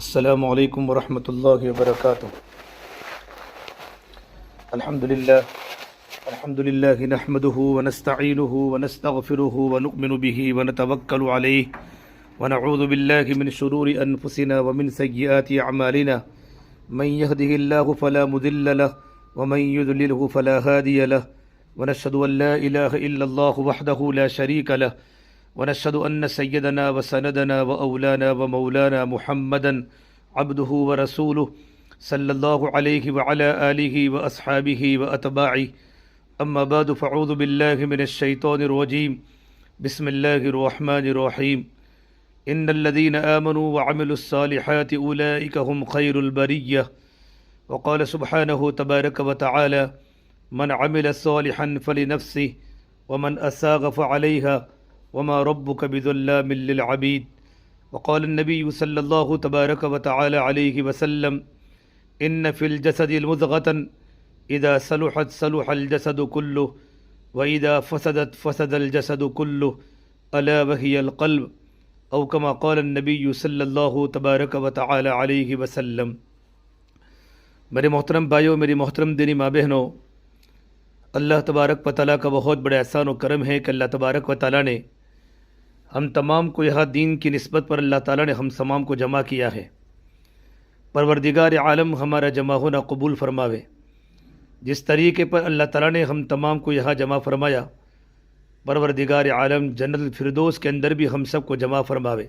السلام علیکم ورحمۃ اللہ وبرکاتہ۔ الحمد للہ نحمده ونستعینه ونستغفره ونؤمن به ونتوکل علیہ ونعوذ باللہ من شرور انفسنا ومن سیئات اعمالنا من يهده الله فلا مضل له ومن يضلله فلا هادي له ونشهد ان لا اله الا الله وحده لا شريك له ونشهد أن سيدنا وسندنا وأولانا ومولانا محمدا عبده ورسوله صلى الله عليه وعلى آله وأصحابه وأتباعه أما بعد فأعوذ بالله من الشيطان الرجيم بسم الله الرحمن الرحيم إن الذين آمنوا وعملوا الصالحات أولئك هم خير البرية وقال سبحانه تبارك وتعالى من عمل صالحا فلنفسه ومن أساء فعليها وما ربك بظلام للعبيد وقال النبي صلى الله تبارك وتعالى عليه وسلم إن في الجسد المضغة إذا صلحت صلح الجسد كله وإذا فسدت فسد الجسد كله ألا وهي القلب أو كما قال النبي صلى الله تبارك وتعالى عليه وسلم۔ میرے محترم بھائیوں، میری محترم دینی ماں بہنوں، اللہ تبارک و تعالیٰ کا بہت بڑا احسان و کرم ہے کہ اللہ تبارک و تعالیٰ نے ہم تمام کو یہاں دین کی نسبت پر اللہ تعالیٰ نے ہم تمام کو جمع کیا ہے۔ پروردگار عالم ہمارا جمع ہونا قبول فرماوے۔ جس طریقے پر اللہ تعالیٰ نے ہم تمام کو یہاں جمع فرمایا، پروردگار عالم جنت الفردوس کے اندر بھی ہم سب کو جمع فرماوے۔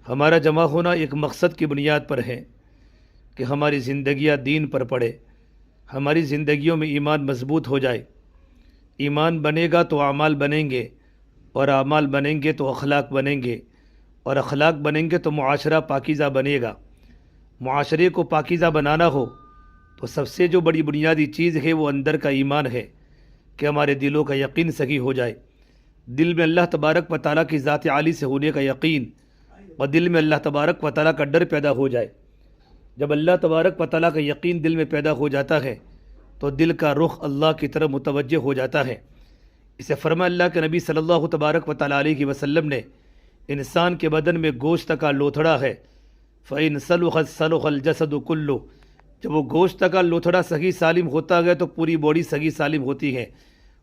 ہمارا جمع ہونا ایک مقصد کی بنیاد پر ہے کہ ہماری زندگیاں دین پر پڑے، ہماری زندگیوں میں ایمان مضبوط ہو جائے۔ ایمان بنے گا تو اعمال بنیں گے، اور اعمال بنیں گے تو اخلاق بنیں گے، اور اخلاق بنیں گے تو معاشرہ پاکیزہ بنے گا۔ معاشرے کو پاکیزہ بنانا ہو تو سب سے جو بڑی بنیادی چیز ہے وہ اندر کا ایمان ہے کہ ہمارے دلوں کا یقین صحیح ہو جائے۔ دل میں اللہ تبارک و تعالیٰ کی ذات عالی سے ہونے کا یقین، اور دل میں اللہ تبارک و تعالیٰ کا ڈر پیدا ہو جائے۔ جب اللہ تبارک و تعالیٰ کا یقین دل میں پیدا ہو جاتا ہے تو دل کا رخ اللہ کی طرف متوجہ ہو جاتا ہے۔ اسے فرما اللہ کے نبی صلی اللہ تبارک و تعالیٰ علیہ وسلم نے، انسان کے بدن میں گوشت کا لوتھڑا ہے، فَإِن صَلُحَتْ صَلُحَ الْجَسَدُ كُلُّهُ، جب وہ گوشت کا لوتھڑا صحیح سالم ہوتا ہے تو پوری باڈی صحیح سالم ہوتی ہے۔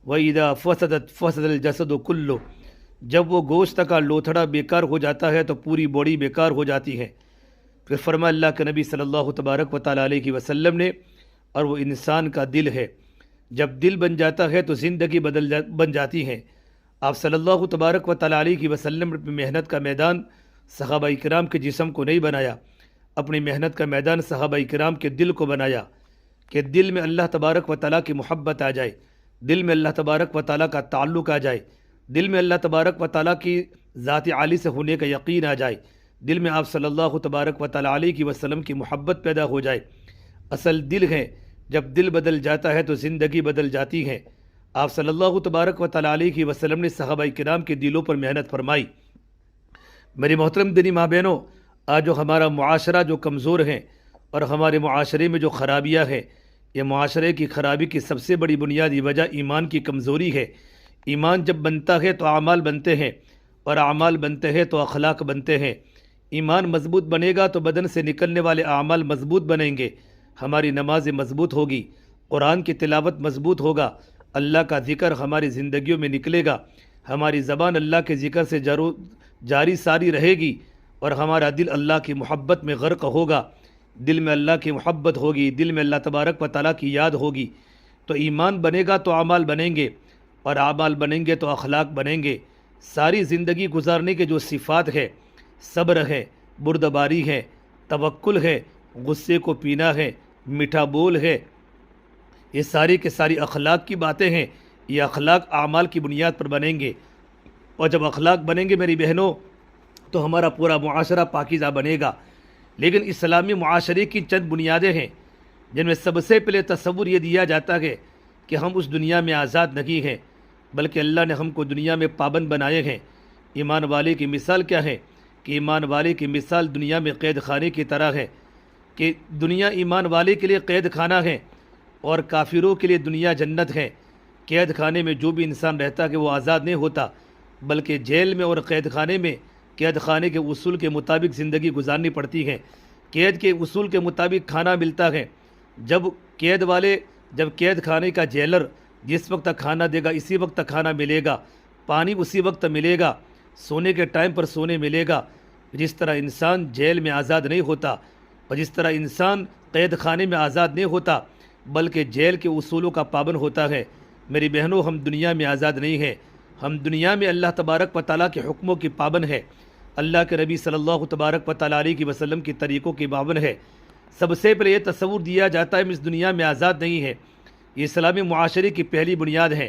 وَإِذَا فَسَدَتْ فَسَدَ الْجَسَدُ كُلُّهُ، جب وہ گوشت کا لوتھڑا بیکار ہو جاتا ہے تو پوری باڈی بیکار ہو جاتی ہے۔ پھر فرما اللہ کے نبی صلی اللہ تبارک و تعالیٰ علیہ وسلم نے، اور وہ انسان کا دل ہے، جب دل بن جاتا ہے تو زندگی بن جاتی ہے۔ آپ صلی اللہ تبارک و تعالیٰ علیہ وسلم نے اپنی محنت کا میدان صحابہ کرام کے جسم کو نہیں بنایا، اپنی محنت کا میدان صحابہ کرام کے دل کو بنایا، کہ دل میں اللہ تبارک و تعالیٰ کی محبت آ جائے، دل میں اللہ تبارک و تعالیٰ کا تعلق آ جائے، دل میں اللہ تبارک و تعالیٰ کی ذات عالی سے ہونے کا یقین آ جائے، دل میں آپ صلی اللہ تبارک و تعالیٰ علیہ وسلم کی محبت پیدا ہو جائے۔ اصل دل ہے، جب دل بدل جاتا ہے تو زندگی بدل جاتی ہے۔ آپ صلی اللہ تبارک و تعالیٰ علیہ وسلم نے صحابہ کرام کے دلوں پر محنت فرمائی۔ میری محترم دینی ماں بہنوں، آج جو ہمارا معاشرہ جو کمزور ہے، اور ہمارے معاشرے میں جو خرابیاں ہیں، یہ معاشرے کی خرابی کی سب سے بڑی بنیادی وجہ ایمان کی کمزوری ہے۔ ایمان جب بنتا ہے تو اعمال بنتے ہیں، اور اعمال بنتے ہیں تو اخلاق بنتے ہیں۔ ایمان مضبوط بنے گا تو بدن سے نکلنے والے اعمال مضبوط بنیں گے، ہماری نماز مضبوط ہوگی، قرآن کی تلاوت مضبوط ہوگا، اللہ کا ذکر ہماری زندگیوں میں نکلے گا، ہماری زبان اللہ کے ذکر سے جاری ساری رہے گی، اور ہمارا دل اللہ کی محبت میں غرق ہوگا۔ دل میں اللہ کی محبت ہوگی، دل میں اللہ تبارک و تعالیٰ کی یاد ہوگی، تو ایمان بنے گا تو اعمال بنیں گے، اور اعمال بنیں گے تو اخلاق بنیں گے۔ ساری زندگی گزارنے کے جو صفات ہے، صبر ہے، بردباری ہے، توکل ہے، غصے کو پینا ہے، میٹھا بول ہے، یہ ساری کے ساری اخلاق کی باتیں ہیں۔ یہ اخلاق اعمال کی بنیاد پر بنیں گے، اور جب اخلاق بنیں گے میری بہنوں تو ہمارا پورا معاشرہ پاکیزہ بنے گا۔ لیکن اسلامی معاشرے کی چند بنیادیں ہیں جن میں سب سے پہلے تصور یہ دیا جاتا ہے کہ ہم اس دنیا میں آزاد نہیں ہیں، بلکہ اللہ نے ہم کو دنیا میں پابند بنائے ہیں۔ ایمان والے کی مثال کیا ہے؟ کہ ایمان والے کی مثال دنیا میں قید خانے کی طرح ہے، کہ دنیا ایمان والے کے لیے قید خانہ ہے، اور کافروں کے لیے دنیا جنت ہے۔ قید خانے میں جو بھی انسان رہتا ہے کہ وہ آزاد نہیں ہوتا، بلکہ جیل میں اور قید خانے میں قید خانے کے اصول کے مطابق زندگی گزارنی پڑتی ہے۔ قید کے اصول کے مطابق کھانا ملتا ہے۔ جب قید خانے کا جیلر جس وقت تک کھانا دے گا اسی وقت تک کھانا ملے گا، پانی اسی وقت ملے گا، سونے کے ٹائم پر سونے ملے گا۔ جس طرح انسان جیل میں آزاد نہیں ہوتا اور جس طرح انسان قید خانے میں آزاد نہیں ہوتا بلکہ جیل کے اصولوں کا پابند ہوتا ہے، میری بہنوں ہم دنیا میں آزاد نہیں ہیں، ہم دنیا میں اللہ تبارک و تعالیٰ کے حکموں کی پابند ہے، اللہ کے نبی صلی اللہ تبارک و تعالیٰ علیہ وسلم کی طریقوں کی پابند ہے۔ سب سے پہلے یہ تصور دیا جاتا ہے ہم اس دنیا میں آزاد نہیں ہے، یہ اسلامی معاشرے کی پہلی بنیاد ہے۔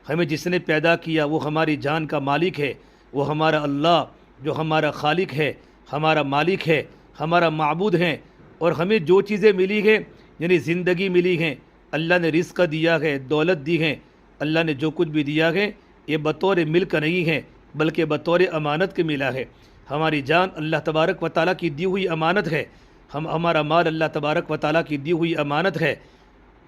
ہمیں جس نے پیدا کیا وہ ہماری جان کا مالک ہے، وہ ہمارا اللہ جو ہمارا خالق ہے، ہمارا مالک ہے، ہمارا معبود ہے، اور ہمیں جو چیزیں ملی ہیں یعنی زندگی ملی ہیں، اللہ نے رزق دیا ہے، دولت دی ہے، اللہ نے جو کچھ بھی دیا ہے یہ بطور ملک نہیں ہے بلکہ بطور امانت کے ملا ہے۔ ہماری جان اللہ تبارک و تعالیٰ کی دی ہوئی امانت ہے، ہمارا مال اللہ تبارک و تعالیٰ کی دی ہوئی امانت ہے۔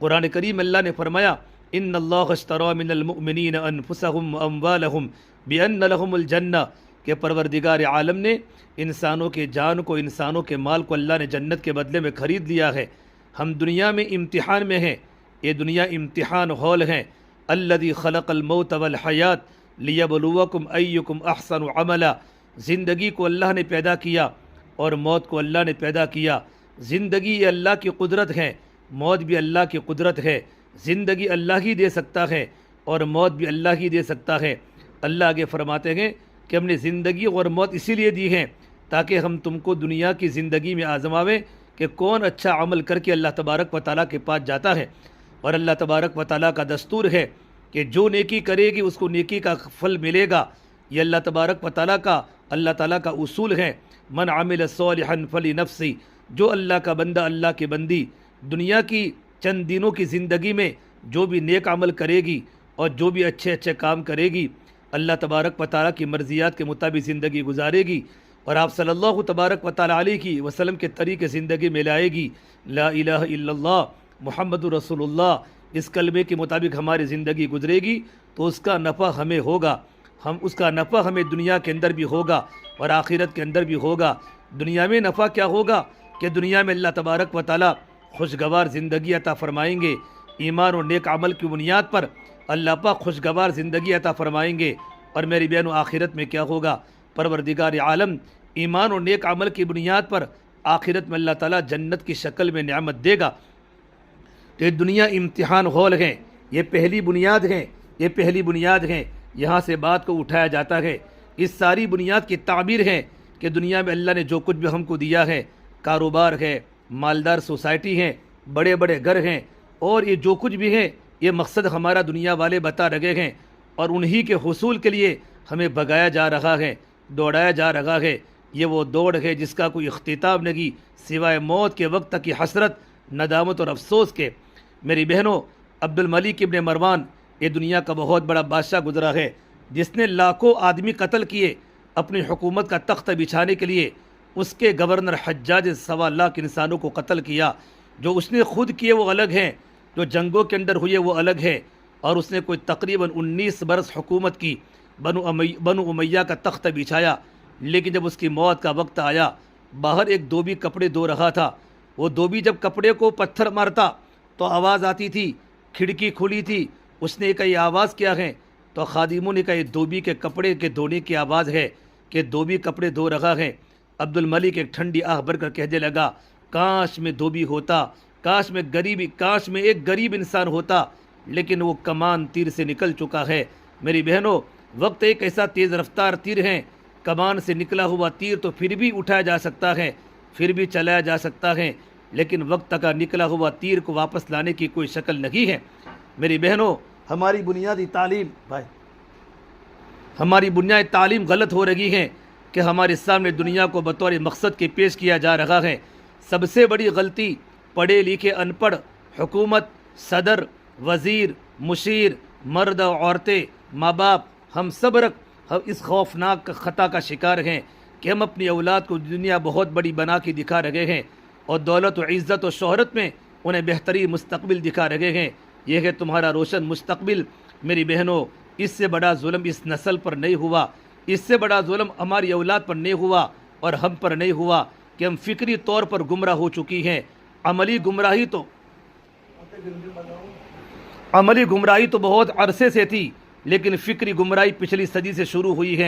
قرآن کریم اللہ نے فرمایا ان اللہ اشتری من المؤمنین انفسهم واموالهم بان لهم الجنہ کہ پروردگار عالم نے انسانوں کے جان کو، انسانوں کے مال کو اللہ نے جنت کے بدلے میں خرید لیا ہے۔ ہم دنیا میں امتحان میں ہیں، یہ دنیا امتحان ہال ہے۔ الذی خلق الموت والحیات لیبلوکم ایکم احسن عملا، زندگی کو اللہ نے پیدا کیا اور موت کو اللہ نے پیدا کیا۔ زندگی یہ اللہ کی قدرت ہے، موت بھی اللہ کی قدرت ہے۔ زندگی اللہ ہی دے سکتا ہے اور موت بھی اللہ ہی دے سکتا ہے۔ اللہ آگے فرماتے ہیں کہ ہم نے زندگی اور موت اسی لیے دی ہیں تاکہ ہم تم کو دنیا کی زندگی میں آزماویں کہ کون اچھا عمل کر کے اللہ تبارک و تعالیٰ کے پاس جاتا ہے۔ اور اللہ تبارک و تعالیٰ کا دستور ہے کہ جو نیکی کرے گی اس کو نیکی کا پھل ملے گا۔ یہ اللہ تبارک و تعالیٰ کا اصول ہے، من عمل صالحا فلنفسی، جو اللہ کا بندہ، اللہ کی بندی دنیا کی چند دنوں کی زندگی میں جو بھی نیک عمل کرے گی اور جو بھی اچھے اچھے کام کرے گی اللہ تبارک و تعالیٰ کی مرضیات کے مطابق زندگی گزارے گی اور آپ صلی اللہ تبارک و تعالیٰ علیہ وسلم کے طریقے زندگی میں لائے گی۔ لا الہ الا اللہ محمد رسول اللہ، اس کلمے کے مطابق ہماری زندگی گزرے گی تو اس کا نفع ہمیں ہوگا، اس کا نفع ہمیں دنیا کے اندر بھی ہوگا اور آخرت کے اندر بھی ہوگا۔ دنیا میں نفع کیا ہوگا کہ دنیا میں اللہ تبارک و تعالیٰ خوشگوار زندگی عطا فرمائیں گے، ایمان اور نیک عمل کی بنیاد پر اللہ پاک خوشگوار زندگی عطا فرمائیں گے۔ اور میری بہنوں آخرت میں کیا ہوگا؟ پروردگار عالم ایمان اور نیک عمل کی بنیاد پر آخرت میں اللہ تعالیٰ جنت کی شکل میں نعمت دے گا۔ تو یہ دنیا امتحان ہال ہے، یہ پہلی بنیاد ہے، یہاں سے بات کو اٹھایا جاتا ہے۔ اس ساری بنیاد کی تعبیر ہے کہ دنیا میں اللہ نے جو کچھ بھی ہم کو دیا ہے، کاروبار ہے، مالدار سوسائٹی ہے، بڑے بڑے گھر ہیں، اور یہ جو کچھ بھی ہے یہ مقصد ہمارا دنیا والے بتا رہے ہیں اور انہی کے حصول کے لیے ہمیں بھگایا جا رہا ہے، دوڑایا جا رہا ہے۔ یہ وہ دوڑ ہے جس کا کوئی اختتام نہیں سوائے موت کے وقت تک کی حسرت، ندامت اور افسوس کے۔ میری بہنوں عبد الملک ابن مروان یہ دنیا کا بہت بڑا بادشاہ گزرا ہے جس نے لاکھوں آدمی قتل کیے اپنی حکومت کا تخت بچھانے کے لیے۔ اس کے گورنر حجاج 1.25 لاکھ انسانوں کو قتل کیا، جو اس نے خود کیے وہ الگ ہیں، جو جنگوں کے اندر ہوئے وہ الگ ہے، اور اس نے کوئی تقریباً 19 برس حکومت کی، بنو امیہ کا تخت بچھایا۔ لیکن جب اس کی موت کا وقت آیا، باہر ایک دھوبی کپڑے دھو رہا تھا، وہ دھوبی جب کپڑے کو پتھر مارتا تو آواز آتی تھی، کھڑکی کھلی تھی، اس نے کہا یہ آواز کیا ہے؟ تو خادموں نے کہا یہ دھوبی کے کپڑے کے دھونے کی آواز ہے کہ دھوبی کپڑے دھو رہا ہے۔ عبد الملک ایک ٹھنڈی آہ بھر کر کہنے لگا کاش میں دھوبی ہوتا، کاش میں ایک غریب انسان ہوتا، لیکن وہ کمان تیر سے نکل چکا ہے۔ میری بہنوں وقت ایک ایسا تیز رفتار تیر ہے، کمان سے نکلا ہوا تیر تو پھر بھی اٹھایا جا سکتا ہے، پھر بھی چلایا جا سکتا ہے، لیکن وقت کا نکلا ہوا تیر کو واپس لانے کی کوئی شکل نہیں ہے۔ میری بہنوں ہماری بنیادی تعلیم غلط ہو رہی ہے کہ ہمارے سامنے دنیا کو بطور مقصد کے پیش کیا جا رہا ہے۔ سب سے بڑی غلطی پڑھے لکھے ان پڑھ حکومت، صدر، وزیر، مشیر، مرد اور عورتیں، ماں باپ، ہم اس خوفناک خطا کا شکار ہیں کہ ہم اپنی اولاد کو دنیا بہت بڑی بنا کے دکھا رہے ہیں اور دولت و عزت و شہرت میں انہیں بہترین مستقبل دکھا رہے ہیں۔ یہ ہے تمہارا روشن مستقبل۔ میری بہنوں اس سے بڑا ظلم اس نسل پر نہیں ہوا اس سے بڑا ظلم ہماری اولاد پر نہیں ہوا اور ہم پر نہیں ہوا کہ ہم فکری طور پر گمراہ ہو چکی ہیں۔ عملی گمراہی تو بہت عرصے سے تھی، لیکن فکری گمراہی پچھلی صدی سے شروع ہوئی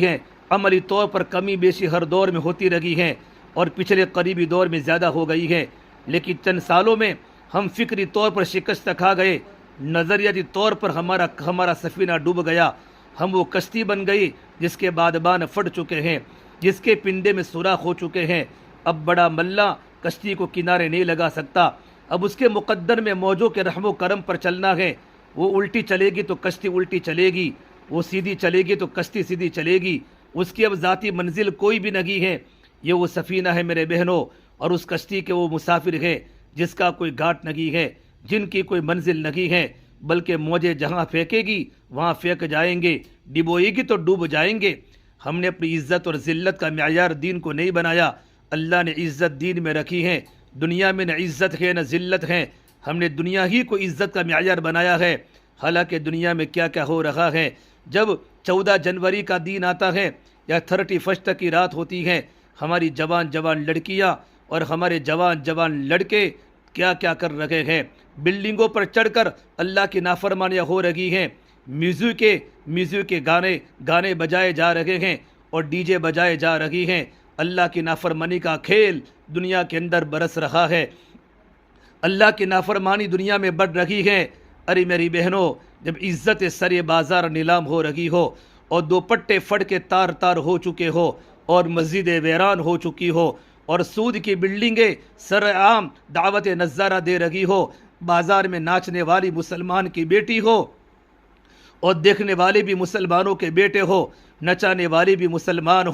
ہے۔ عملی طور پر کمی بیشی ہر دور میں ہوتی رہی ہے اور پچھلے قریبی دور میں زیادہ ہو گئی ہے، لیکن چند سالوں میں ہم فکری طور پر شکست کھا گئے۔ نظریاتی طور پر ہمارا سفینہ ڈوب گیا۔ ہم وہ کشتی بن گئی جس کے بادبان پھٹ چکے ہیں، جس کے پنڈے میں سوراخ ہو چکے ہیں۔ اب بڑا ملا کشتی کو کنارے نہیں لگا سکتا۔ اب اس کے مقدر میں موجوں کے رحم و کرم پر چلنا ہے۔ وہ الٹی چلے گی تو کشتی الٹی چلے گی، وہ سیدھی چلے گی تو کشتی سیدھی چلے گی۔ اس کی اب ذاتی منزل کوئی بھی نہیں ہے۔ یہ وہ سفینہ ہے میرے بہنوں، اور اس کشتی کے وہ مسافر ہے جس کا کوئی گھاٹ نہیں ہے، جن کی کوئی منزل نہیں ہے، بلکہ موجیں جہاں پھینکے گی وہاں پھینک جائیں گے، ڈبوئے گی تو ڈوب جائیں گے۔ ہم نے اپنی عزت اور ذلت کا معیار دین کو نہیں بنایا۔ اللہ نے عزت دین میں رکھی ہے۔ دنیا میں نہ عزت ہے نہ ذلت ہے۔ ہم نے دنیا ہی کو عزت کا معیار بنایا ہے، حالانکہ دنیا میں کیا کیا ہو رہا ہے۔ جب 14 جنوری کا دن آتا ہے یا 31 کی رات ہوتی ہے، ہماری جوان لڑکیاں اور ہمارے جوان لڑکے کیا کیا کر رہے ہیں۔ بلڈنگوں پر چڑھ کر اللہ کی نافرمانیاں ہو رہی ہیں۔ میوزک کے گانے بجائے جا رہے ہیں اور ڈی جے بجائے جا رہی ہیں۔ اللہ کی نافرمانی کا کھیل دنیا کے اندر برس رہا ہے۔ اللہ کی نافرمانی دنیا میں بڑھ رہی ہے۔ ارے میری بہنوں، جب عزت سر بازار نیلام ہو رہی ہو اور دوپٹے پھٹ کے تار ہو چکے ہو اور مسجدیں ویران ہو چکی ہو اور سود کی بلڈنگیں سر عام دعوت نظارہ دے رہی ہو، بازار میں ناچنے والی مسلمان کی بیٹی ہو اور دیکھنے والے بھی مسلمانوں کے بیٹے ہو، نچانے والی بھی مسلمان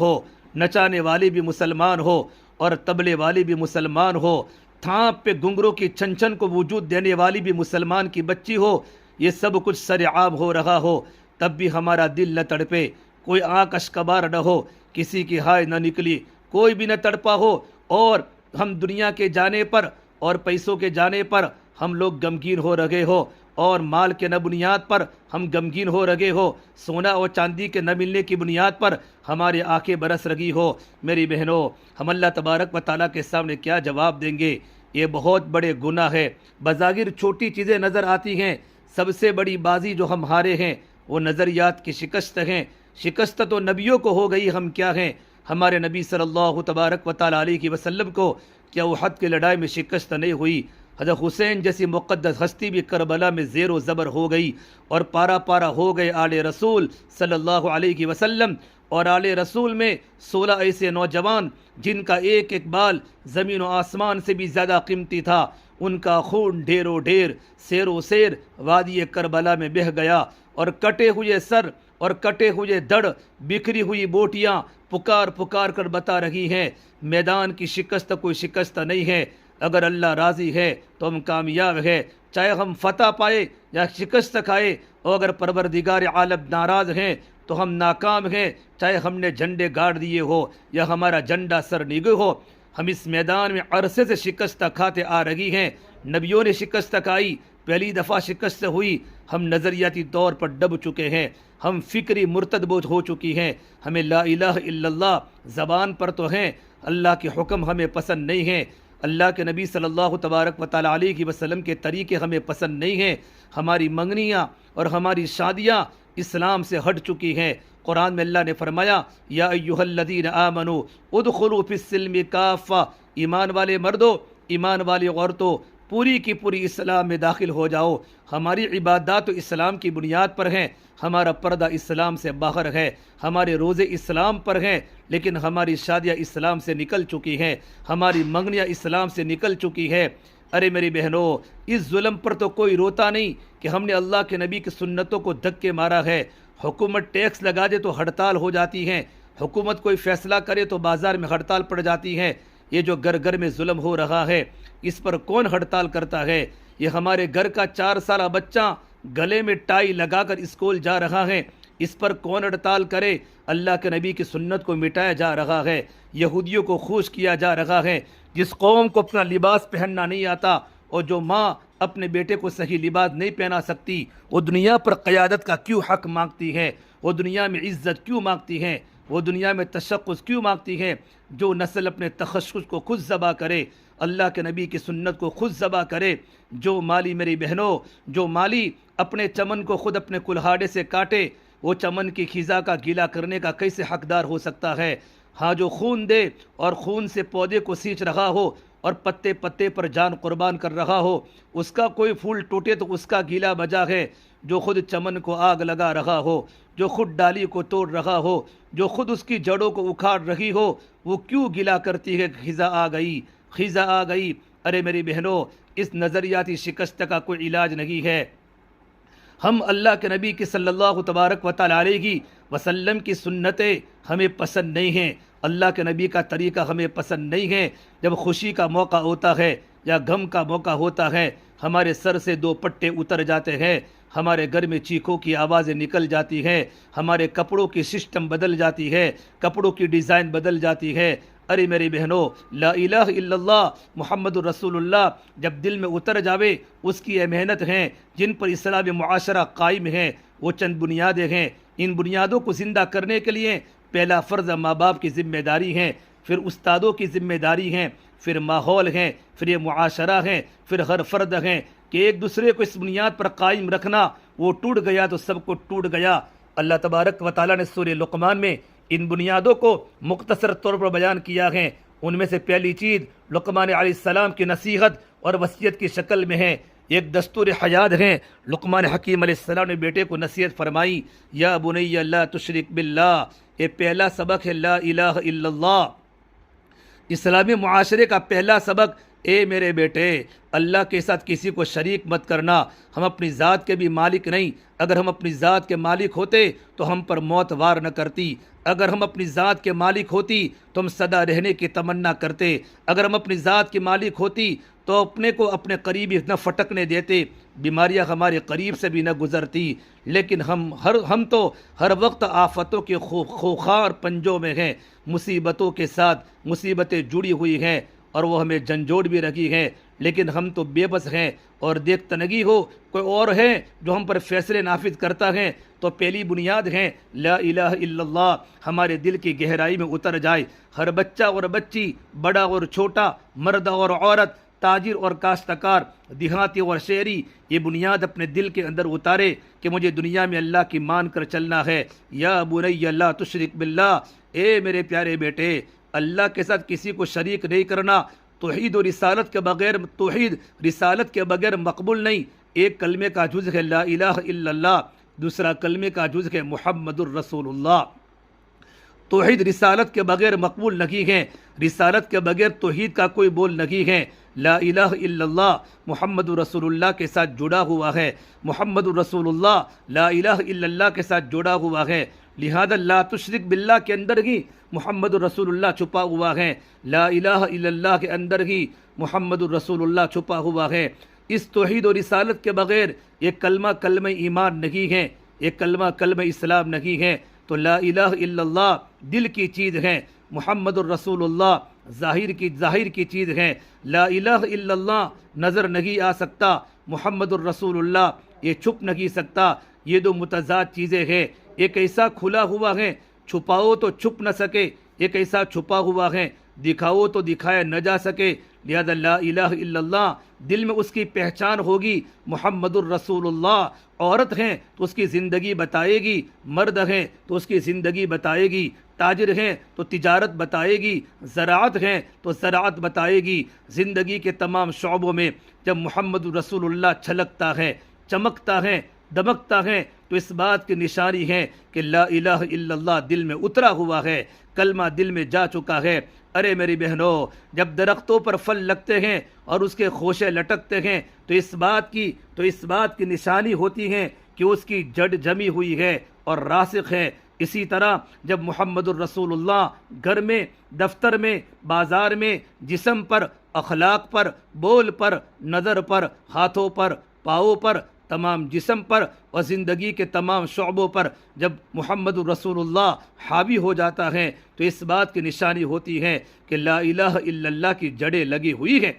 ہو اور طبلے والی بھی مسلمان ہو، تھانپ پہ گھنگروں کی چھن کو وجود دینے والی بھی مسلمان کی بچی ہو، یہ سب کچھ سر عام ہو رہا ہو، تب بھی ہمارا دل نہ تڑپے، کوئی آنکھ اشکبار نہ ہو، کسی کی ہائے نہ نکلی، کوئی بھی نہ تڑپا ہو، اور ہم دنیا کے جانے پر اور پیسوں کے جانے پر ہم لوگ غمگین ہو رہے ہو، اور مال کے نہ بنیاد پر ہم غمگین ہو رہے ہو، سونا اور چاندی کے نہ ملنے کی بنیاد پر ہماری آنکھیں برس رہی ہو۔ میری بہنوں، ہم اللہ تبارک و تعالیٰ کے سامنے کیا جواب دیں گے؟ یہ بہت بڑے گناہ ہے۔ بظاہر چھوٹی چیزیں نظر آتی ہیں، سب سے بڑی بازی جو ہم ہارے ہیں وہ نظریات کی شکست ہیں۔ شکست تو نبیوں کو ہو گئی، ہم کیا ہیں؟ ہمارے نبی صلی اللہ تبارک و تعالیٰ علیہ وسلم کو کیا احد کی لڑائی میں شکست نہیں ہوئی؟ حضرت حسین جیسی مقدس ہستی بھی کربلا میں زیر و زبر ہو گئی اور پارا ہو گئے آل رسول صلی اللہ علیہ وسلم، اور آل رسول میں 16 ایسے نوجوان جن کا ایک ایک بال زمین و آسمان سے بھی زیادہ قیمتی تھا، ان کا خون ڈھیر و ڈھیر، سیر و سیر وادی کربلا میں بہہ گیا، اور کٹے ہوئے سر اور کٹے ہوئے دڑ، بکھری ہوئی بوٹیاں پکار کر بتا رہی ہیں میدان کی شکست کوئی شکست نہیں ہے۔ اگر اللہ راضی ہے تو ہم کامیاب ہے، چاہے ہم فتح پائے یا شکست کھائے، اور اگر پروردگار عالم ناراض ہیں تو ہم ناکام ہیں، چاہے ہم نے جھنڈے گاڑ دیے ہو یا ہمارا جھنڈا سر نگے ہو۔ ہم اس میدان میں عرصے سے شکست کھاتے آ رہی ہیں۔ نبیوں نے شکست کھائی، پہلی دفعہ شکست ہوئی، ہم نظریاتی طور پر ڈب چکے ہیں، ہم فکری مرتد ہو چکی ہیں، ہمیں لا الہ الا اللہ زبان پر تو ہیں، اللہ کے حکم ہمیں پسند نہیں ہیں، اللہ کے نبی صلی اللہ تبارک و تعالیٰ علیہ وسلم کے طریقے ہمیں پسند نہیں ہیں، ہماری منگنیاں اور ہماری شادیاں اسلام سے ہٹ چکی ہیں۔ قرآن میں اللہ نے فرمایا یا ایھا الذین آمنوا ادخلوا فی السلم کافہ، ایمان والے مردوں، ایمان والی عورتوں، پوری کی پوری اسلام میں داخل ہو جاؤ۔ ہماری عبادات اسلام کی بنیاد پر ہیں، ہمارا پردہ اسلام سے باہر ہے، ہمارے روزے اسلام پر ہیں، لیکن ہماری شادیاں اسلام سے نکل چکی ہیں، ہماری منگنیاں اسلام سے نکل چکی ہے۔ ارے میری بہنوں، اس ظلم پر تو کوئی روتا نہیں کہ ہم نے اللہ کے نبی کی سنتوں کو دھکے مارا ہے۔ حکومت ٹیکس لگا دے تو ہڑتال ہو جاتی ہے، حکومت کوئی فیصلہ کرے تو بازار میں ہڑتال پڑ جاتی ہے۔ یہ جو گھر میں ظلم ہو رہا ہے، اس پر کون ہڑتال کرتا ہے؟ یہ ہمارے گھر کا 4 سالہ بچہ گلے میں ٹائی لگا کر اسکول جا رہا ہے، اس پر کون ہڑتال کرے؟ اللہ کے نبی کی سنت کو مٹایا جا رہا ہے، یہودیوں کو خوش کیا جا رہا ہے۔ جس قوم کو اپنا لباس پہننا نہیں آتا اور جو ماں اپنے بیٹے کو صحیح لباس نہیں پہنا سکتی، وہ دنیا پر قیادت کا کیوں حق مانگتی ہے؟ وہ دنیا میں عزت کیوں مانگتی ہے؟ وہ دنیا میں تشخص کیوں مانگتی ہے؟ جو نسل اپنے تخصص کو خود ذبح کرے، اللہ کے نبی کی سنت کو خود ذبح کرے، جو مالی میری بہنوں، جو مالی اپنے چمن کو خود اپنے کلہاڑے سے کاٹے، وہ چمن کی خزاں کا گیلا کرنے کا کیسے حقدار ہو سکتا ہے؟ ہاں، جو خون دے اور خون سے پودے کو سینچ رہا ہو اور پتے پتے پر جان قربان کر رہا ہو، اس کا کوئی پھول ٹوٹے تو اس کا گیلا بجا ہے۔ جو خود چمن کو آگ لگا رہا ہو، جو خود ڈالی کو توڑ رہا ہو، جو خود اس کی جڑوں کو اکھاڑ رہی ہو، وہ کیوں گیلا کرتی ہے کہ خزاں آ گئی، خزاں آ گئی؟ ارے میری بہنوں، اس نظریاتی شکست کا کوئی علاج نہیں ہے۔ ہم اللہ کے نبی کی صلی اللہ تبارک و تعالی علیہ وسلم کی سنتیں ہمیں پسند نہیں ہیں، اللہ کے نبی کا طریقہ ہمیں پسند نہیں ہے۔ جب خوشی کا موقع ہوتا ہے یا غم کا موقع ہوتا ہے، ہمارے سر سے دو پٹے اتر جاتے ہیں، ہمارے گھر میں چیخوں کی آوازیں نکل جاتی ہیں، ہمارے کپڑوں کی سسٹم بدل جاتی ہے، کپڑوں کی ڈیزائن بدل جاتی ہے۔ ارے میری بہنوں، لا الہ الا اللہ محمد رسول اللہ جب دل میں اتر جاوے، اس کی یہ محنت ہیں جن پر اسلامی معاشرہ قائم ہے، وہ چند بنیادیں ہیں۔ ان بنیادوں کو زندہ کرنے کے لیے پہلا فرض ماں باپ کی ذمہ داری ہے، پھر استادوں کی ذمہ داری ہے، پھر ماحول ہے، پھر یہ معاشرہ ہے، پھر ہر فرد ہے کہ ایک دوسرے کو اس بنیاد پر قائم رکھنا۔ وہ ٹوٹ گیا تو سب کو ٹوٹ گیا۔ اللہ تبارک و تعالیٰ نے سورہ لقمان میں ان بنیادوں کو مختصر طور پر بیان کیا ہے۔ ان میں سے پہلی چیز لقمان علیہ السلام کی نصیحت اور وصیت کی شکل میں ہے، ایک دستور حیات ہے۔ لقمان حکیم علیہ السلام نے بیٹے کو نصیحت فرمائی، یا بنی لا تشرک باللہ، یہ پہلا سبق ہے لا الہ الا اللہ۔ اسلامی معاشرے کا پہلا سبق، اے میرے بیٹے، اللہ کے ساتھ کسی کو شریک مت کرنا۔ ہم اپنی ذات کے بھی مالک نہیں، اگر ہم اپنی ذات کے مالک ہوتے تو ہم پر موت وار نہ کرتی، اگر ہم اپنی ذات کے مالک ہوتی تو ہم سدا رہنے کی تمنا کرتے، اگر ہم اپنی ذات کی مالک ہوتی تو اپنے کو اپنے قریبی نہ پھٹکنے دیتے، بیماریاں ہمارے قریب سے بھی نہ گزرتی۔ لیکن ہم تو ہر وقت آفتوں کے خوخار پنجوں میں ہیں، مصیبتوں کے ساتھ مصیبتیں جڑی ہوئی ہیں اور وہ ہمیں جھنجھوڑ بھی رکھی ہیں، لیکن ہم تو بے بس ہیں اور دیکھتا نہیں ہو کوئی اور ہے جو ہم پر فیصلے نافذ کرتا ہے۔ تو پہلی بنیاد ہے لا الہ الا اللہ، ہمارے دل کی گہرائی میں اتر جائے۔ ہر بچہ اور بچی، بڑا اور چھوٹا، مرد اور عورت، تاجر اور کاشتکار، دیہاتی اور شہری، یہ بنیاد اپنے دل کے اندر اتارے کہ مجھے دنیا میں اللہ کی مان کر چلنا ہے۔ یا بنی لا تشرک باللہ، اے میرے پیارے بیٹے، اللہ کے ساتھ کسی کو شریک نہیں کرنا۔ توحید و رسالت کے بغیر مقبول نہیں۔ ایک کلمے کا جز ہے لا الہ الا اللہ، دوسرا کلمے کا جز ہے محمد الرسول اللہ۔ توحید رسالت کے بغیر مقبول نہیں ہے، رسالت کے بغیر توحید کا کوئی بول نہیں ہے۔ لا الہ الا اللہ محمد رسول اللہ کے ساتھ جڑا ہوا ہے، محمد رسول اللہ لا الہ الا اللہ کے ساتھ جڑا ہوا ہے، لہذا لا تشرک باللہ کے اندر ہی محمد رسول اللہ چھپا ہوا ہے، لا الہ الا اللہ کے اندر ہی محمد رسول اللہ چھپا ہوا ہے۔ اس توحید و رسالت کے بغیر یہ کلمہ ایمان نہیں ہے، یہ کلمہ اسلام نہیں ہے۔ تو لا الہ الا اللہ دل کی چیز ہے، محمد الرسول اللہ ظاہر کی چیز ہے۔ لا الہ الا اللہ نظر نہیں آ سکتا، محمد الرسول اللہ یہ چھپ نہیں سکتا۔ یہ دو متضاد چیزیں ہیں، ایک ایسا کھلا ہوا ہے چھپاؤ تو چھپ نہ سکے، ایک ایسا چھپا ہوا ہے دکھاؤ تو دکھایا نہ جا سکے۔ لہذا لا الہ الا اللہ دل میں اس کی پہچان ہوگی، محمد الرسول اللہ۔ عورت ہیں تو اس کی زندگی بتائے گی، مرد ہیں تو اس کی زندگی بتائے گی، تاجر ہیں تو تجارت بتائے گی، زراعت ہیں تو زراعت بتائے گی۔ زندگی کے تمام شعبوں میں جب محمد رسول اللہ چھلکتا ہے، چمکتا ہے، دمکتا ہے، تو اس بات کی نشانی ہے کہ لا الہ الا اللہ دل میں اترا ہوا ہے، کلمہ دل میں جا چکا ہے۔ ارے میری بہنوں، جب درختوں پر پھل لگتے ہیں اور اس کے خوشے لٹکتے ہیں تو اس بات کی نشانی ہوتی ہے کہ اس کی جڑ جمی ہوئی ہے اور راسخ ہے۔ اسی طرح جب محمد الرسول اللہ گھر میں، دفتر میں، بازار میں، جسم پر، اخلاق پر، بول پر، نظر پر، ہاتھوں پر، پاؤں پر، تمام جسم پر اور زندگی کے تمام شعبوں پر جب محمد رسول اللہ حاوی ہو جاتا ہے تو اس بات کی نشانی ہوتی ہے کہ لا الہ الا اللہ کی جڑیں لگی ہوئی ہیں۔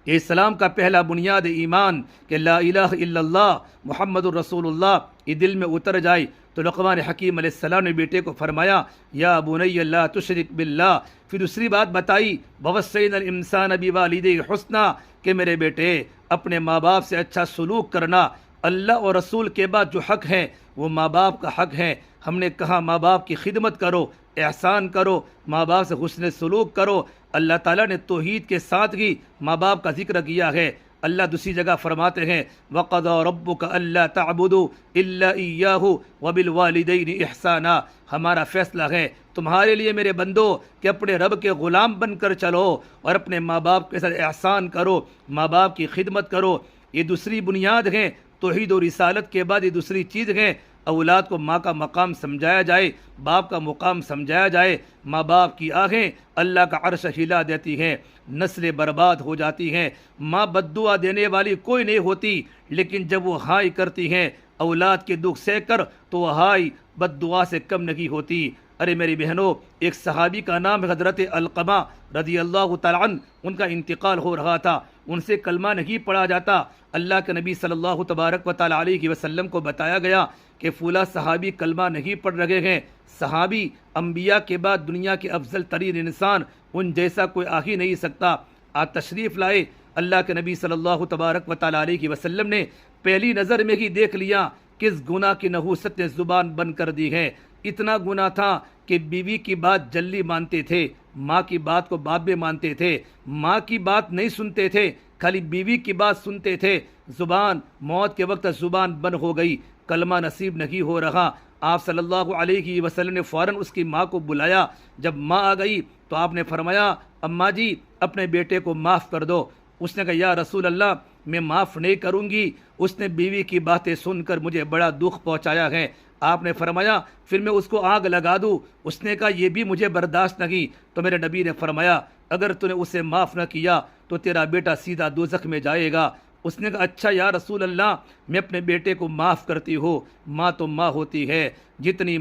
یہ اسلام کا پہلا بنیاد ایمان کہ لا الہ الا اللہ محمد الرسول اللہ یہ دل میں اتر جائے تو لقمان حکیم علیہ السلام نے بیٹے کو فرمایا یا بنی لا تشرک باللہ۔ پھر دوسری بات بتائی ووصینا الانسان بوالدیہ حسنا کہ میرے بیٹے اپنے ماں باپ سے اچھا سلوک کرنا۔ اللہ اور رسول کے بعد جو حق ہے وہ ماں باپ کا حق ہے۔ ہم نے کہا ماں باپ کی خدمت کرو، احسان کرو، ماں باپ سے حسن سلوک کرو۔ اللہ تعالیٰ نے توحید کے ساتھ ہی ماں باپ کا ذکر کیا ہے۔ اللہ دوسری جگہ فرماتے ہیں وَقَضَىٰ رَبُّكَ أَلَّا تَعْبُدُوا إِلَّا إِيَّاهُ وَبِالْوَالِدَيْنِ إِحْسَانًا۔ ہمارا فیصلہ ہے تمہارے لیے میرے بندو کہ اپنے رب کے غلام بن کر چلو اور اپنے ماں باپ کے ساتھ احسان کرو، ماں باپ کی خدمت کرو۔ یہ دوسری بنیاد ہے۔ توحید و رسالت کے بعد یہ دوسری چیز ہے اولاد کو ماں کا مقام سمجھایا جائے، باپ کا مقام سمجھایا جائے۔ ماں باپ کی آہیں اللہ کا عرش ہلا دیتی ہیں، نسلیں برباد ہو جاتی ہیں۔ ماں بد دعا دینے والی کوئی نہیں ہوتی، لیکن جب وہ ہائی کرتی ہیں اولاد کے دکھ سہ کر تو وہ ہائی بد دعا سے کم نہیں ہوتی۔ ارے میری بہنوں، ایک صحابی کا نام حضرت علقمہ رضی اللہ تعالیٰ عنہ، ان کا انتقال ہو رہا تھا، ان سے کلمہ نہیں پڑھا جاتا۔ اللہ کے نبی صلی اللہ تبارک و تعالیٰ علیہ وسلم کو بتایا گیا کہ فلاں صحابی کلمہ نہیں پڑھ رہے ہیں۔ صحابی انبیاء کے بعد دنیا کے افضل ترین انسان، ان جیسا کوئی آ ہی نہیں سکتا۔ آج تشریف لائے اللہ کے نبی صلی اللہ تبارک و تعالیٰ علیہ وسلم نے پہلی نظر میں ہی دیکھ لیا کس گناہ کی نحوست نے زبان بند کر دی ہے۔ اتنا گناہ تھا کہ بیوی کی بات جلدی مانتے تھے، ماں کی بات کو بعد میں مانتے تھے، ماں کی بات نہیں سنتے تھے، خالی بیوی کی بات سنتے تھے۔ زبان موت کے وقت زبان بند ہو گئی، کلمہ نصیب نہیں ہو رہا۔ آپ صلی اللہ علیہ وسلم نے فوراً اس کی ماں کو بلایا۔ جب ماں آ گئی تو آپ نے فرمایا اماں جی اپنے بیٹے کو معاف کر دو۔ اس نے کہا یا رسول اللہ میں معاف نہیں کروں گی، اس نے بیوی کی باتیں سن کر مجھے بڑا دکھ پہنچایا ہے۔ آپ نے فرمایا پھر میں اس کو آگ لگا دوں؟ اس نے کہا یہ بھی مجھے برداشت نہیں۔ تو میرے نبی نے فرمایا اگر تو نے اسے معاف نہ کیا تو تیرا بیٹا سیدھا دوزخ میں جائے گا۔ اس نے کہا اچھا یا رسول اللہ میں اپنے بیٹے کو معاف کرتی ہوں۔ ماں تو ماں ہوتی ہے، جتنی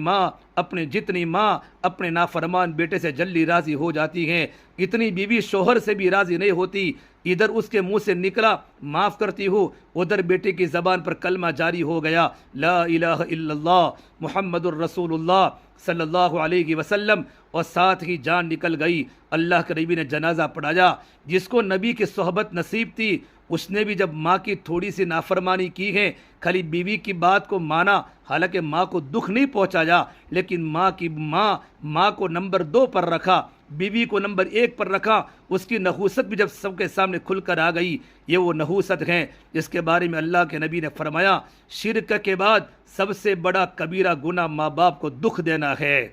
ماں اپنے نافرمان بیٹے سے جلدی راضی ہو جاتی ہیں، اتنی بیوی شوہر سے بھی راضی نہیں ہوتی۔ ادھر اس کے منہ سے نکلا معاف کرتی ہوں، ادھر بیٹے کی زبان پر کلمہ جاری ہو گیا لا الہ الا اللہ محمد الرسول اللہ صلی اللہ علیہ وسلم، اور ساتھ ہی جان نکل گئی۔ اللہ کے نبی نے جنازہ پڑھایا۔ جس کو نبی کی صحبت نصیب تھی اس نے بھی جب ماں کی تھوڑی سی نافرمانی کی ہے، خالی بیوی کی بات کو مانا، حالانکہ ماں کو دکھ نہیں پہنچایا، لیکن ماں کو نمبر 2 پر رکھا، بیوی کو نمبر 1 پر رکھا۔ اس کی نحوست بھی جب سب کے سامنے کھل کر آ گئی، یہ وہ نحوست ہے جس کے بارے میں اللہ کے نبی نے فرمایا شرک کے بعد سب سے بڑا کبیرہ گناہ ماں باپ کو دکھ دینا ہے،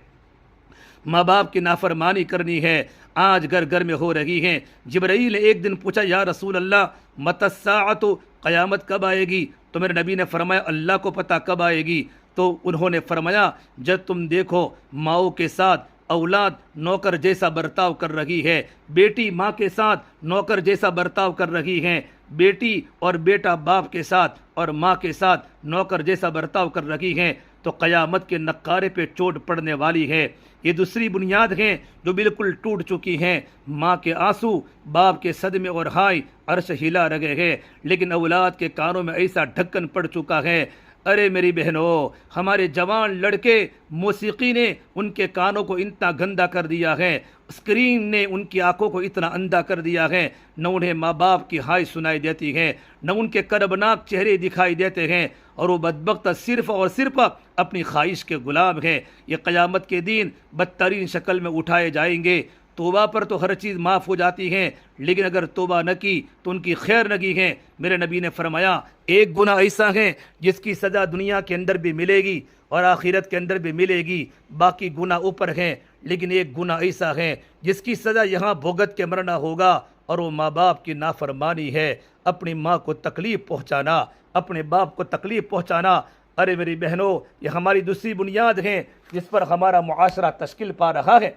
ماں باپ کی نافرمانی کرنی ہے۔ آج گھر گھر میں ہو رہی ہیں۔ جبرائیل نے ایک دن پوچھا یا رسول اللہ متی الساعۃ، قیامت کب آئے گی؟ تو میرے نبی نے فرمایا اللہ کو پتہ کب آئے گی۔ تو انہوں نے فرمایا جب تم دیکھو ماؤں کے ساتھ اولاد نوکر جیسا برتاؤ کر رہی ہے، بیٹی ماں کے ساتھ نوکر جیسا برتاؤ کر رہی ہے، بیٹی اور بیٹا باپ کے ساتھ اور ماں کے ساتھ نوکر جیسا برتاؤ کر رہی ہیں، تو قیامت کے نقارے پہ چوٹ پڑنے والی ہے۔ یہ دوسری بنیاد ہیں جو بالکل ٹوٹ چکی ہیں۔ ماں کے آنسو، باپ کے صدمے اور ہائے عرش ہلا رہے ہیں، لیکن اولاد کے کانوں میں ایسا ڈھکن پڑ چکا ہے۔ ارے میری بہنوں، ہمارے جوان لڑکے، موسیقی نے ان کے کانوں کو اتنا گندا کر دیا ہے، اسکرین نے ان کی آنکھوں کو اتنا اندھا کر دیا ہے، نہ انہیں ماں باپ کی ہائے سنائی دیتی ہے، نہ ان کے کربناک چہرے دکھائی دیتے ہیں، اور وہ بدبخت صرف اور صرف اپنی خواہش کے غلام ہیں۔ یہ قیامت کے دن بدترین شکل میں اٹھائے جائیں گے۔ توبہ پر تو ہر چیز معاف ہو جاتی ہے، لیکن اگر توبہ نہ کی تو ان کی خیر نہ کی ہے۔ میرے نبی نے فرمایا ایک گناہ ایسا ہے جس کی سزا دنیا کے اندر بھی ملے گی اور آخرت کے اندر بھی ملے گی، باقی گناہ اوپر ہیں، لیکن ایک گناہ ایسا ہے جس کی سزا یہاں بھگت کے مرنا ہوگا، اور وہ ماں باپ کی نافرمانی ہے، اپنی ماں کو تکلیف پہنچانا، اپنے باپ کو تکلیف پہنچانا۔ ارے میری بہنوں، یہ ہماری دوسری بنیاد ہے جس پر ہمارا معاشرہ تشکیل پا رہا ہے۔